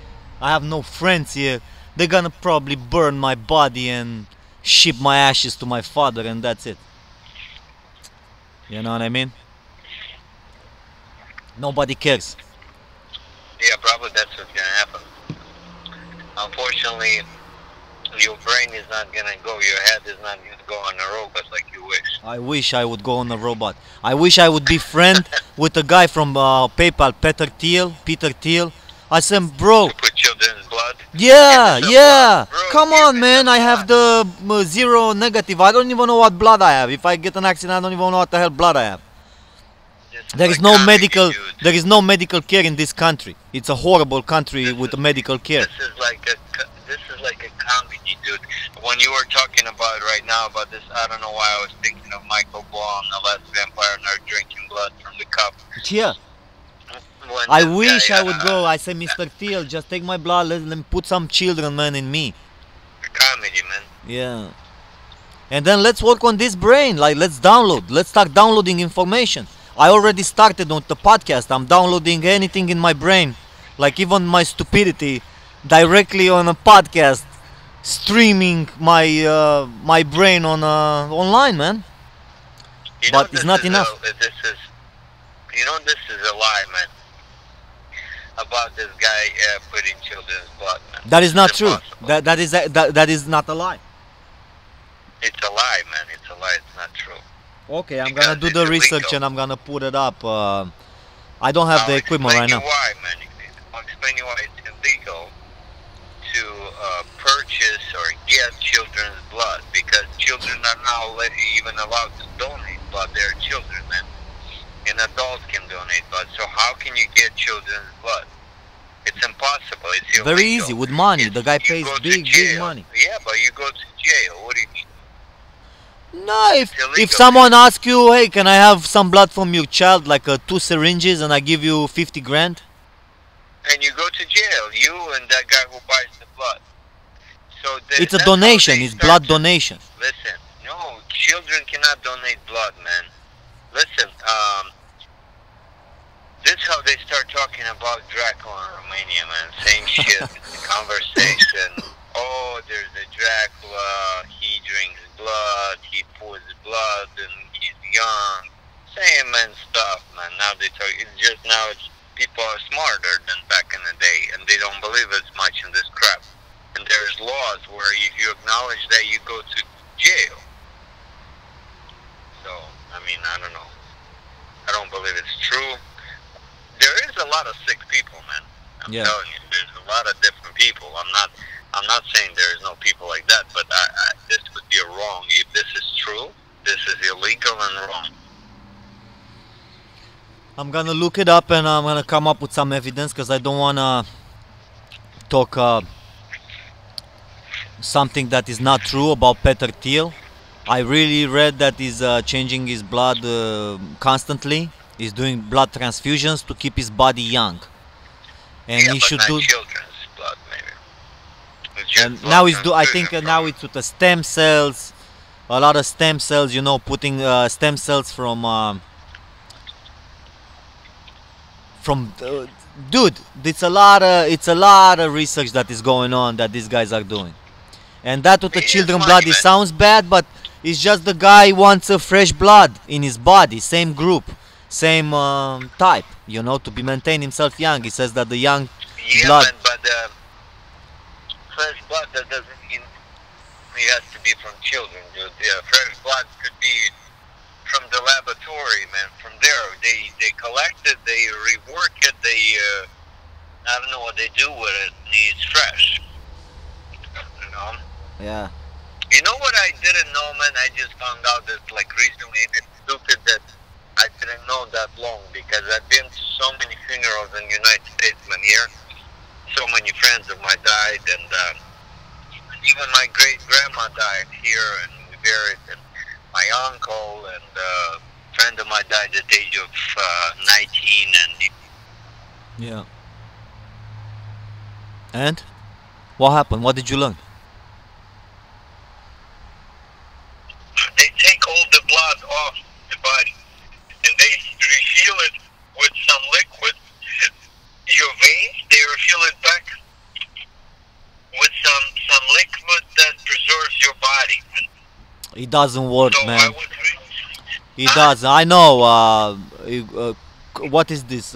I have no friends here. They're gonna probably burn my body and ship my ashes to my father, and that's it. You know what I mean? Nobody cares. Yeah, probably that's what's gonna happen. Unfortunately, your brain is not gonna go, your head is not gonna go on a robot like you wish. I wish I would go on a robot. I wish I would be friend with a guy from PayPal, Peter Thiel. I said, bro. To put children's blood? Yeah. Blood. Bro, Come on, man. I have the zero negative. I don't even know what blood I have. If I get an accident, I don't even know what the hell blood I have. There is no medical. There is no medical care in this country. It's a horrible country with medical care. This is like a comedy, dude. When you were talking about right now about this, I don't know why I was thinking of Michael Ball and the last vampire nerd drinking blood from the cup. Yeah. I wish I would go. I say, Mr. Thiel, just take my blood. Let me put some children, man, in me. Comedy, man. Yeah. And then let's work on this brain. Like, let's download. Let's start downloading information. I already started on the podcast. I'm downloading anything in my brain, like even my stupidity, directly on a podcast, streaming my brain on online, man. But it's not enough. This is a lie, man. About this guy putting children's blood, man. That is not true. That is not a lie. It's a lie, man. It's a lie. It's not true. Okay, I'm gonna do the research and I'm gonna put it up. I don't have the equipment right now. Why, man? I'll explain you why it's illegal to purchase or get children's blood, because children are now even allowed to donate blood. They're children, man, and adults can donate blood. So how can you get children's blood? It's impossible. It's illegal. Very easy with money. The guy pays big money. Yeah, but you go to jail. What do you mean? No, if someone asks you, hey, can I have some blood from your child, like 2 syringes, and I give you 50 grand? And you go to jail, you and that guy who buys the blood. So it's a donation, it's blood donation. Listen, no, children cannot donate blood, man. Listen, this is how they start talking about Dracula in Romania, man. Same shit, conversation. Oh, there's a Dracula, he drinks blood, he pours blood, and he's young. Same man stuff, man. Now they talk, it's people are smarter than back in the day, and they don't believe as much in this crap. And there's laws where if you acknowledge that, you go to jail. So, I mean, I don't know. I don't believe it's true. There is a lot of sick people, man. I'm telling you, there's a lot of different people. I'm not saying there is no people like that, but this would be wrong. If this is true, this is illegal and wrong. I'm gonna look it up and I'm gonna come up with some evidence, because I don't wanna talk something that is not true about Peter Thiel. I really read that he's changing his blood constantly. He's doing blood transfusions to keep his body young, and he should do. Children's. just And blood now it's I transfusion think now it's with the stem cells, a lot of stem cells. You know, putting stem cells from dude. It's a lot of research that is going on that these guys are doing. And that with the It is children money, blood, it man. sounds bad, but it's just the guy wants a fresh blood in his body, same group, same type, you know, to be maintain himself young. He says that the young Yeah, blood. man, but fresh blood, that doesn't mean it has to be from children, dude. Yeah, fresh blood could be from the laboratory, man. From there, they collect it, they rework it, they I don't know what they do with it. It's fresh, you know. Yeah. You know what I didn't know, man? I just found out this like recently, and it's stupid that I didn't know that long, because I've been to so many funerals in the United States, man. Here, so many friends of mine died, and even my great grandma died here, and we buried, and my uncle and a friend of mine died at the age of 19, and Yeah. And what happened? What did you learn? they take all the blood off the body, and they refill it with some liquid. Your veins, they refill it back with some liquid that preserves your body. It doesn't work, So I man. would It does. I know. What is this?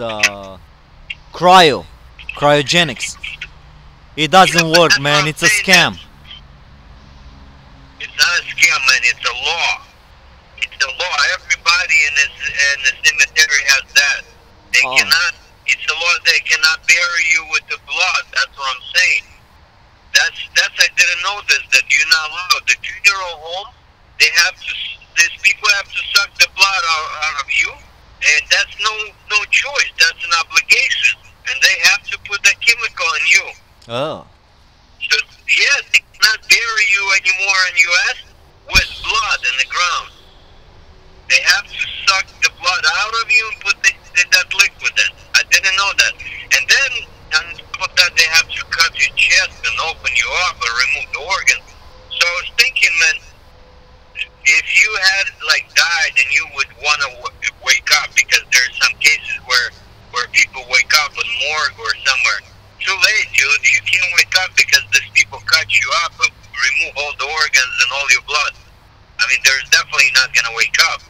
Cryogenics. It doesn't work, That's what man. I'm It's a saying, scam. it's not a scam, man. It's a law. It's a law. Everybody in the cemetery has that. They Oh. cannot. It's a law. They cannot bury you with the blood. That's what I'm saying. That's. I didn't know this. That you're not allowed. The funeral home, they have to. These people have to suck the blood out of you, and that's no choice. That's an obligation, and they have to put that chemical in you. Oh. So, yeah, they cannot bury you anymore in U.S. with blood in the ground. They have to suck the blood out of you and put that liquid in. I didn't know that. And then, on top of that, they have to cut your chest and open you up and remove the organs. So I was thinking, man, if you had, like, died and you would want to wake up, because there's some cases where people wake up in morgue or somewhere. Too late, dude. You can't wake up because these people cut you up and remove all the organs and all your blood. I mean, they're definitely not going to wake up.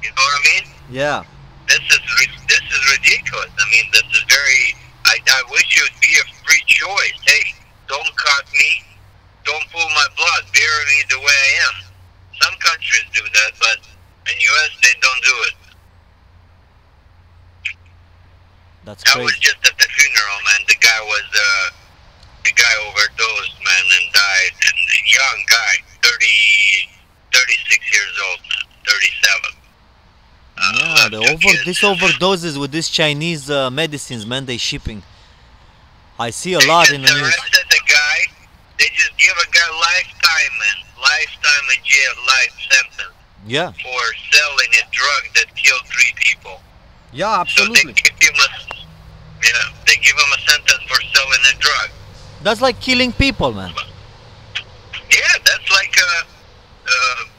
You know what I mean? Yeah. This is ridiculous. I mean, this is very. I wish it would be a free choice. Hey, don't cut me, don't pull my blood, bury me the way I am. Some countries do that, but in U.S. they don't do it. That's I was crazy. just at the funeral, man. The guy overdosed, man, and died. And a young guy, 36 years old, man, 37. Yeah, Kids. this overdoses with these Chinese medicines, man. They shipping. I see a lot in the They news. just arrested the guy. They just give a guy lifetime, man. Lifetime in jail, life sentence Yeah. for selling a drug that killed 3 people. Yeah, So absolutely. they give him a sentence for selling a drug. That's like killing people, man. Yeah, that's like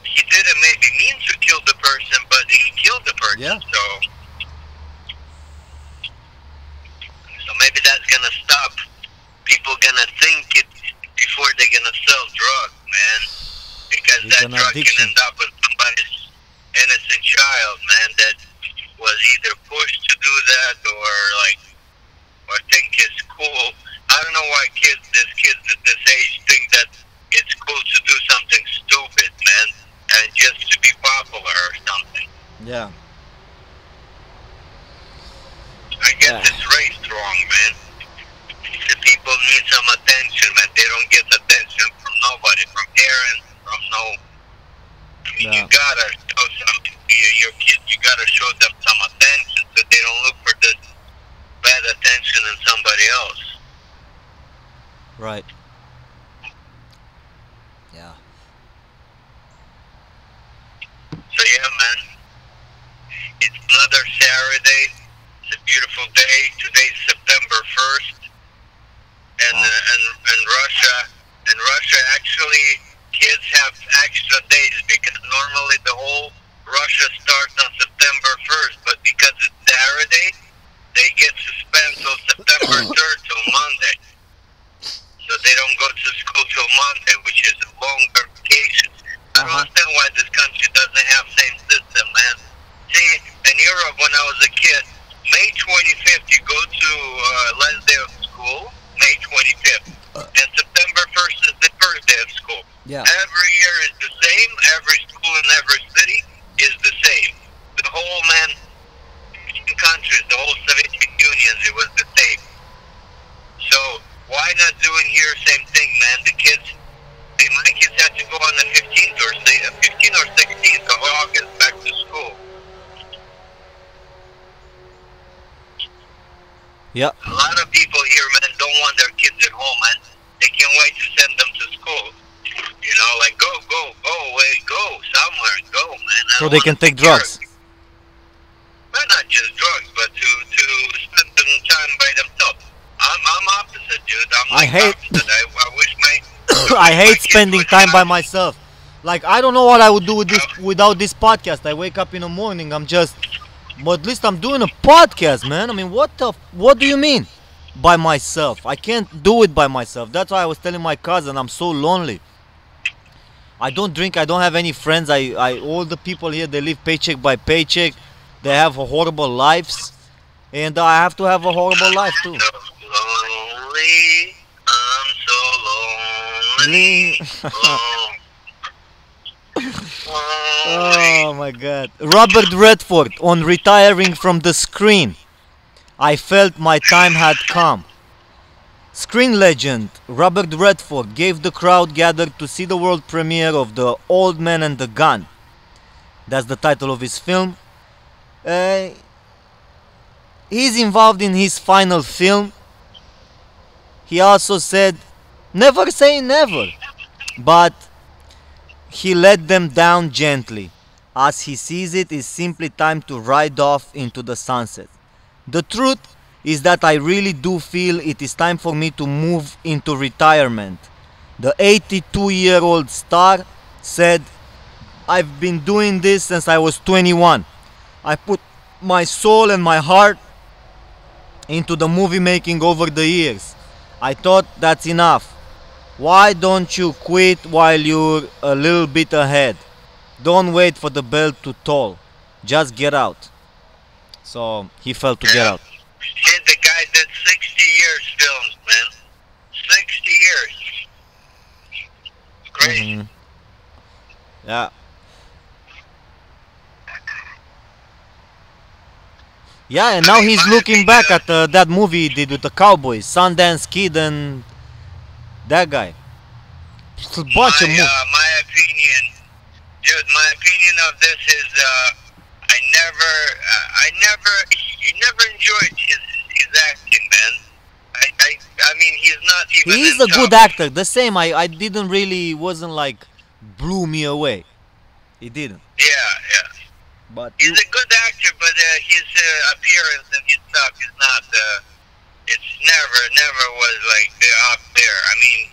he didn't maybe mean to kill the person, but he killed the person. Yeah. So maybe that's gonna stop people gonna think it before they're gonna sell drugs, man. Because It's that an drug addiction. can end up with somebody's innocent child, man, that was either pushed to do that or think it's cool. I don't know why kids at this age think that it's cool to do something stupid, man, and just to be popular or something. Yeah. I guess Yeah. it's raised wrong, man. The people need some attention, man. They don't get attention from nobody, from parents, from no. I mean, Yeah. you gotta show something to your kids. You gotta show them some attention so they don't look for this bad attention in somebody else. Right. Yeah. So yeah, man. It's another Saturday. It's a beautiful day. Today's September 1st. and Russia actually kids have extra days because normally the whole Russia starts on September 1st, but because it's Saturday, they get suspended till September 3rd till Monday. So they don't go to school till Monday, which is a longer vacation. I don't understand why this country doesn't have same system, man. See, in Europe when I was a kid, May 25th you go to last day of school, May 25th, and September 1st is the first day of school. Yeah. Every year is the same. Every school in every city is the same. The whole, man, 15 countries, the whole Soviet Union, it was the same. So why not doing here same thing, man? The kids, my kids had to go on the 15th or 16th of August back to school. Yeah. A lot of people here, man, don't want their kids at home, man. They can't wait to send them to school. You know, like go away, go somewhere, go, man. So they can take drugs. Well, not just drugs, but to spend some time by themselves. I'm opposite, dude. I hate- opposite. I wish my I hate my kids spending would time by have- myself. Like, I don't know what I would do with this without this podcast. I wake up in the morning, but at least I'm doing a podcast, man. I mean, what do you mean by myself? I can't do it by myself. That's why I was telling my cousin I'm so lonely. I don't drink, I don't have any friends. All the people here, they live paycheck by paycheck. They have horrible lives, and I have to have a horrible life too. So lonely, I'm so lonely. Oh my god. Robert Redford on retiring from the screen. I felt my time had come. Screen legend Robert Redford gave the crowd gathered to see the world premiere of The Old Man and the Gun. That's the title of his film. He's involved in his final film. He also said, never say never, but he let them down gently. As he sees it is simply time to ride off into the sunset. The truth is that I really do feel it is time for me to move into retirement. The 82-year-old star said, I've been doing this since I was 21. I put my soul and my heart into the movie making over the years. I thought that's enough. Why don't you quit while you're a little bit ahead? Don't wait for the bell to toll. Just get out. So he felt to get out. See, the guy did 60 years films, man. 60 years. It's crazy. Mhm. Yeah. Yeah, and now he's looking back at that movie he did with the Cowboys, Sundance Kid and that guy. It's a bunch of movies. My opinion, dude, my opinion of this is, he never enjoyed his acting, man. I mean, he's not even. He's a good actor. The same. I didn't really wasn't like blew me away. He didn't. Yeah. But He's a good actor, but his appearance and his stuff is not. It's never was like up there. I mean,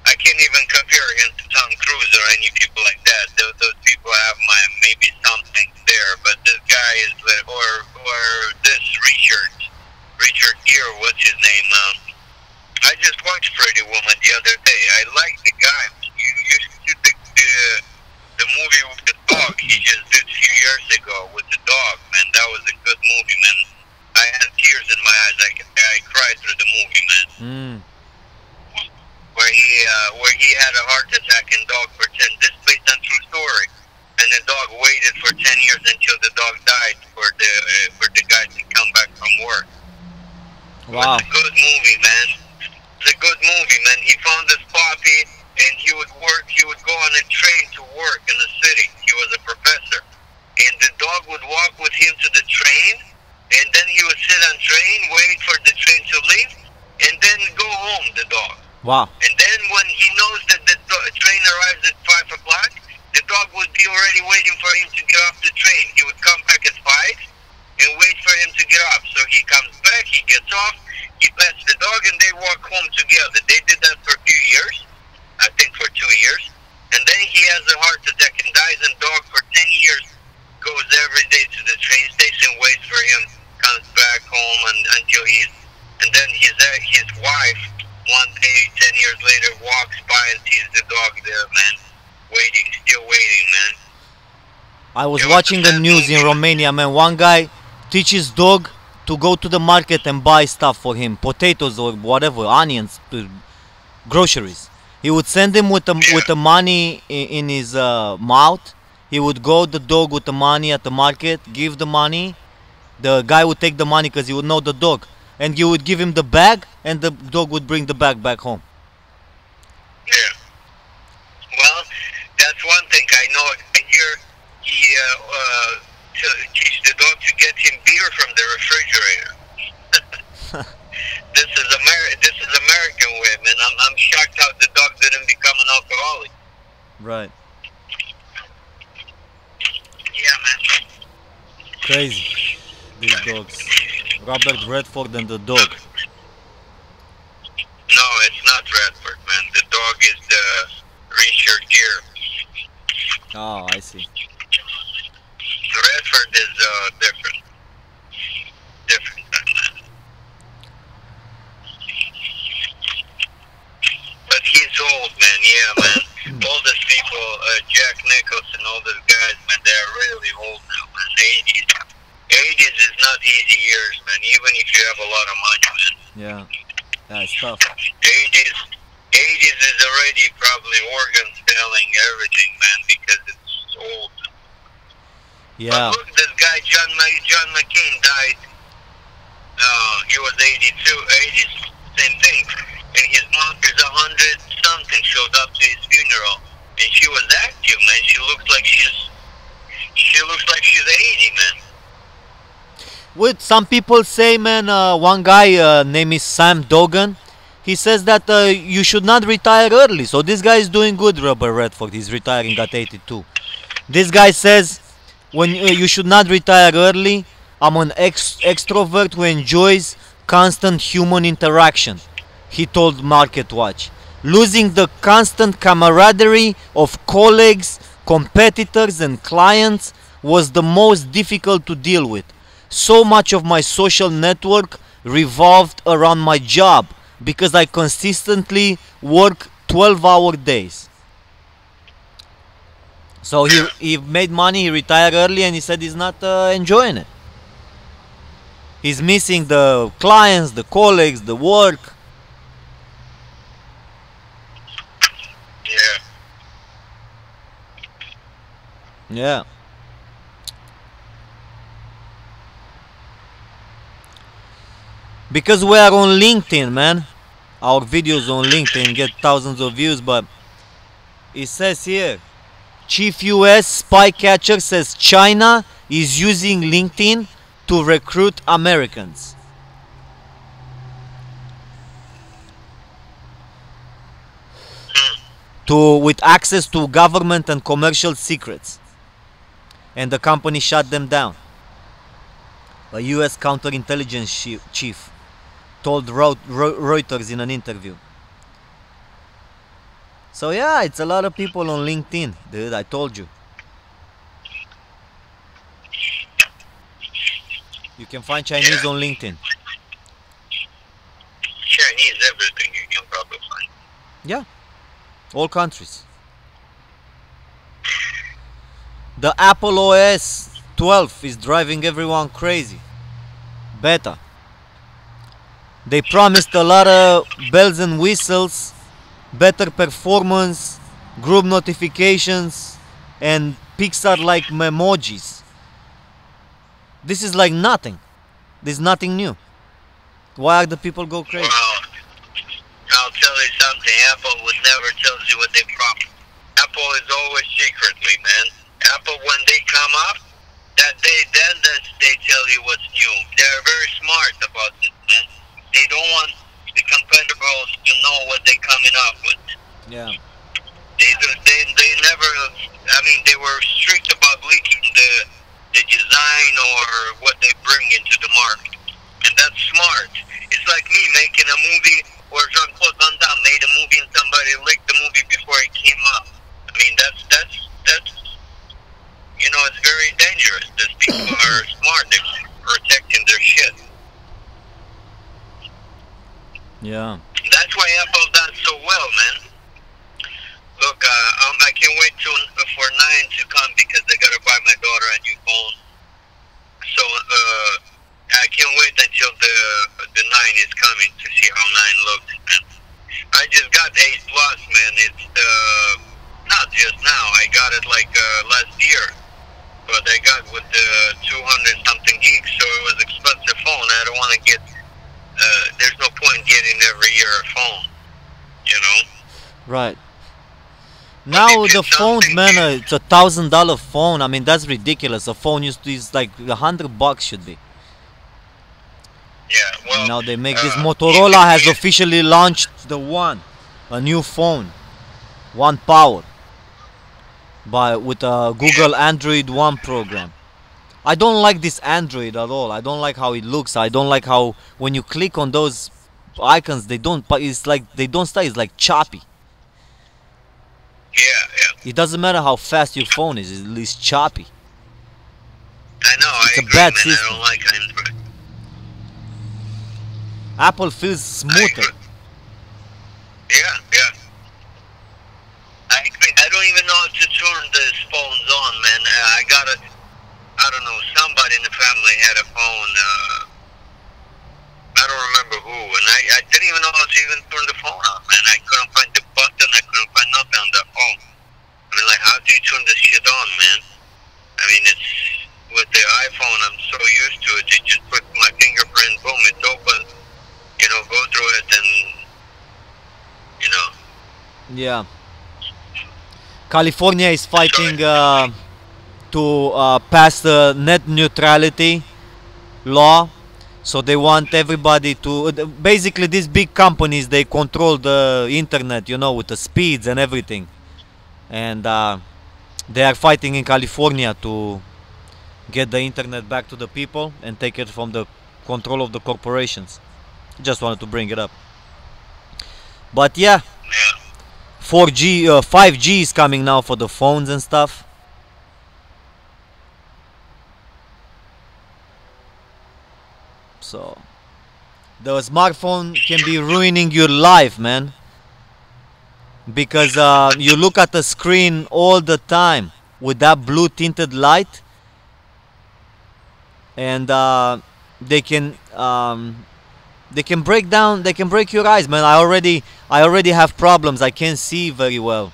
I can't even compare him to Tom Cruise or any people like that. Those people have maybe something there, but this guy is or this Richard Gere, what's his name? I just watched Pretty Woman the other day. I like the guy. You should see the movie with the dog he just did a few years ago with the dog, man. That was a good movie, man. I had tears in my eyes. I cried through the movie, man. Where he had a heart attack and dog for 10. This is based on true story. And the dog waited for 10 years until the dog died for the guy to come back from work. wow. It's a good movie, man. It's a good movie, man. He found this puppy and he would go on a train to work in the city. He was a professor. And the dog would walk with him to the train, and then he would sit on train, wait for the train to leave, and then go home, the dog. Wow. And then when he knows that the train arrives at 5 o'clock, the dog would be already waiting for him to get off the train. He would come back at 5 and wait for him to get off. So he comes back, he gets off, He pets the dog and they walk home together. They did that for a few years, I think for 2 years. And then he has a heart attack and dies, and dog for 10 years goes every day to the train station, waits for him, comes back home until and then his wife, one day, 10 years later, walks by and sees the dog there, man. Waiting, still waiting, man. I was watching the news in Romania, man. One guy teaches dog to go to the market and buy stuff for him, potatoes or whatever, onions, groceries. He would send him with the money in his mouth. He would go the dog with the money at the market, give the money. The guy would take the money because he would know the dog, and you would give him the bag, and the dog would bring the bag back home. Yeah. Well, that's one thing I know. Here, he teach the dog to get him beer from the refrigerator. This is American way, man. I'm shocked how the dog didn't become an alcoholic. Right. Yeah, man. Crazy. These dogs. Robert Redford and the dog. No, it's not Redford, man. The dog is Richard Gere. Oh, I see. Redford is different. Different, man. But he's old, man. Yeah, man. All these people, Jack Nicholson, all those guys, man, they're really old now, man. 80s. 80s is not easy years, man. Even if you have a lot of money, man. Yeah. Yeah, it's tough. 80s is already probably organ failing, everything, man, because it's old. Yeah. But look, this guy, John McCain died. He was 80s, same thing. And his mom is 100-something, showed up to his funeral. And she was active, man. She looks like she's 80, man. What some people say, man, one guy name is Sam Dogan. He says that you should not retire early. So this guy is doing good, Robert Redford. He's retiring at 82. This guy says when you should not retire early. I'm an extrovert who enjoys constant human interaction, he told Market Watch. Losing the constant camaraderie of colleagues, competitors and clients was the most difficult to deal with. So much of my social network revolved around my job because I consistently work 12-hour days. So he made money, he retired early, and he said he's not enjoying it. He's missing the clients, the colleagues, the work. Yeah. Yeah. Because we are on LinkedIn, man. Our videos on LinkedIn get thousands of views, but it says here, Chief US spy catcher says China is using LinkedIn to recruit Americans. With access to government and commercial secrets. And the company shut them down. A US counterintelligence chief told Reuters in an interview. So yeah, it's a lot of people on LinkedIn, dude, I told you. You can find Chinese on LinkedIn. Chinese, everything you can probably find. Yeah, all countries. The Apple OS 12 is driving everyone crazy. Beta. They promised a lot of bells and whistles, better performance, group notifications, and Pixar-like memojis. This is like nothing. There's nothing new. Why are the people go crazy? Well, I'll tell you something. Apple would never tell you what they promise. Apple is always secretly, man. Apple, when they come up, then they tell you what's new. They're very smart about this, man. They don't want the competitors to know what they're coming up with. Yeah. They never, I mean, they were strict about leaking the design or what they bring into the market. And that's smart. It's like me making a movie, or Jean-Claude Van Damme made a movie and somebody licked the movie before it came up. I mean, that's you know, it's very dangerous. These people are smart. They're protecting their shit. Yeah. That's why Apple does so well, man. Look, I can't wait for 9 to come because they gotta buy my daughter a new phone. So I can't wait until the 9 is coming to see how 9 looks. And I just got 8 Plus, man. It's not just now. I got it like last year, but I got with the 200 something gigs, so it was expensive phone. I don't want to get. There's no point getting every year a phone, you know. Right. Now the phones, man, it's $1,000 phone. I mean, that's ridiculous. A phone is like $100 should be. Yeah, well. And now they make this. Motorola has officially launched a new phone, One Power, with a Google Android One program. I don't like this Android at all. I don't like how it looks. I don't like how when you click on those icons, they don't. It's like they don't start. It's like choppy. Yeah. It doesn't matter how fast your phone is. It's choppy. I know. It's I a agree, bad man. system. I don't like Android. Apple feels smoother. Yeah. I agree. I don't even know how to turn these phones on, man. I don't know, somebody in the family had a phone, I don't remember who, and I didn't even know how to even turn the phone on, man. I couldn't find the button, I couldn't find nothing on that phone. I mean, like, how do you turn this shit on, man? I mean, it's, with the iPhone, I'm so used to it, you just put my fingerprint, boom, it's open, you know, go through it, and, you know. Yeah. California is fighting to pass the net neutrality law, so they want everybody to basically these big companies, they control the internet, you know, with the speeds and everything, and they are fighting in California to get the internet back to the people and take it from the control of the corporations. Just wanted to bring it up. But yeah, 4G 5G is coming now for the phones and stuff. So the smartphone can be ruining your life, man, because you look at the screen all the time with that blue tinted light, and they can break your eyes, man. I already have problems. I can't see very well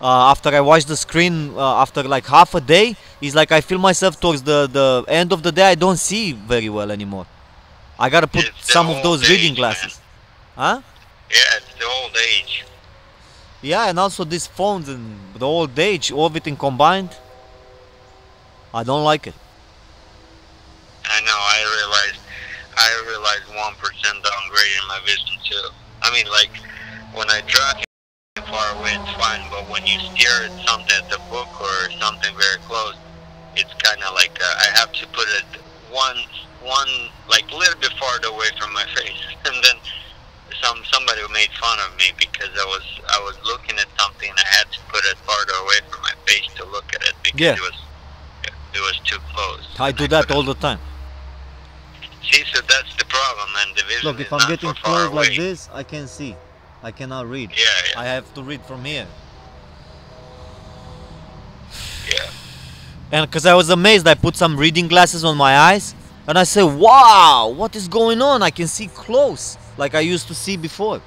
after I watch the screen after like half a day. It's like I feel myself towards the end of the day. I don't see very well anymore. I gotta put some of those reading glasses. Huh? Yeah, it's the old age. Yeah, and also these phones and the old age, everything combined. I don't like it. I know. I realized 1% downgrade in my vision too. I mean, like when I drive far away, it's fine, but when you stare at something at the book or something very close, it's kind of like I have to put it one like a little bit farther away from my face, and then somebody made fun of me because I was looking at something and I had to put it farther away from my face to look at it because it was too close. I do that all the time. See, so that's the problem, and the vision. Look, if I'm getting close like this, I can't see. I cannot read. Yeah. I have to read from here. Yeah. And because I was amazed, I put some reading glasses on my eyes, and I said, wow, what is going on? I can see close, like I used to see before.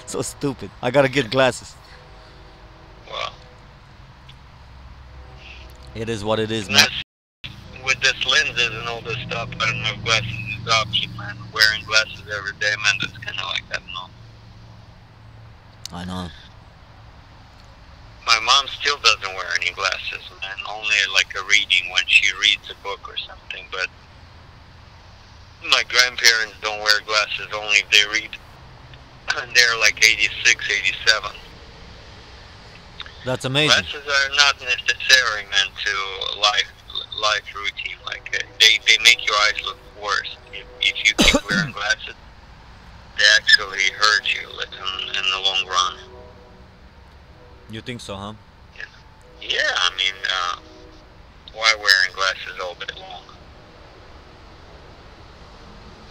So stupid. I gotta get glasses. Well. It is what it is, man. With this lenses and all this stuff, I don't know if glasses is option, man. Wearing glasses every day, man, that's kind of like, I don't know. I know. My mom still doesn't wear any glasses, man. Only like a reading when she reads a book or something. But my grandparents don't wear glasses, only if they read. And they're like 86, 87. That's amazing. Glasses are not necessary, man, to life routine. Like they make your eyes look worse. if you keep wearing glasses, they actually hurt you, like in the long run. You think so, huh? Yeah, I mean, why wearing glasses all day long?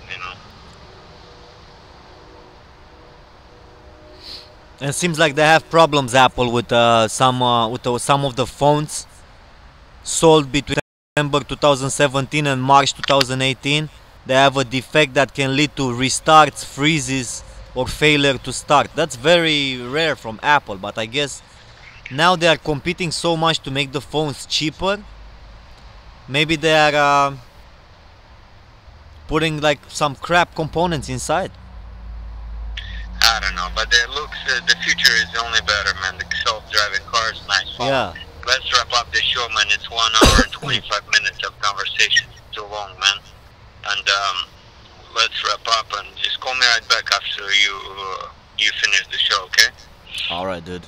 You know. And it seems like they have problems, Apple, with some of the phones sold between December 2017 and March 2018. They have a defect that can lead to restarts, freezes, or failure to start. That's very rare from Apple, but I guess now they are competing so much to make the phones cheaper. Maybe they are putting like some crap components inside. I don't know, but it looks, the future is only better, man. The self-driving cars, nice phone. Yeah. Let's wrap up the show, man. It's 1 hour and 25 minutes of conversation. It's too long, man. And let's wrap up and just call me right back after you finish the show, okay? All right, dude.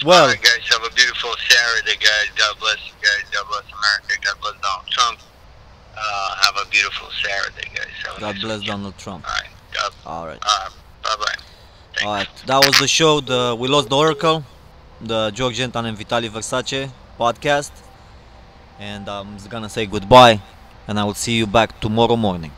Well, all right, guys, have a beautiful Saturday, guys. God bless you guys. God bless America. God bless Donald Trump. Have a beautiful Saturday, guys. God bless Donald Trump. All right. All right. Bye-bye. Thanks. All right. That was the show. We Lost the Oracle, the Anton and Vitaliy Versace podcast. And I'm gonna say goodbye, and I will see you back tomorrow morning.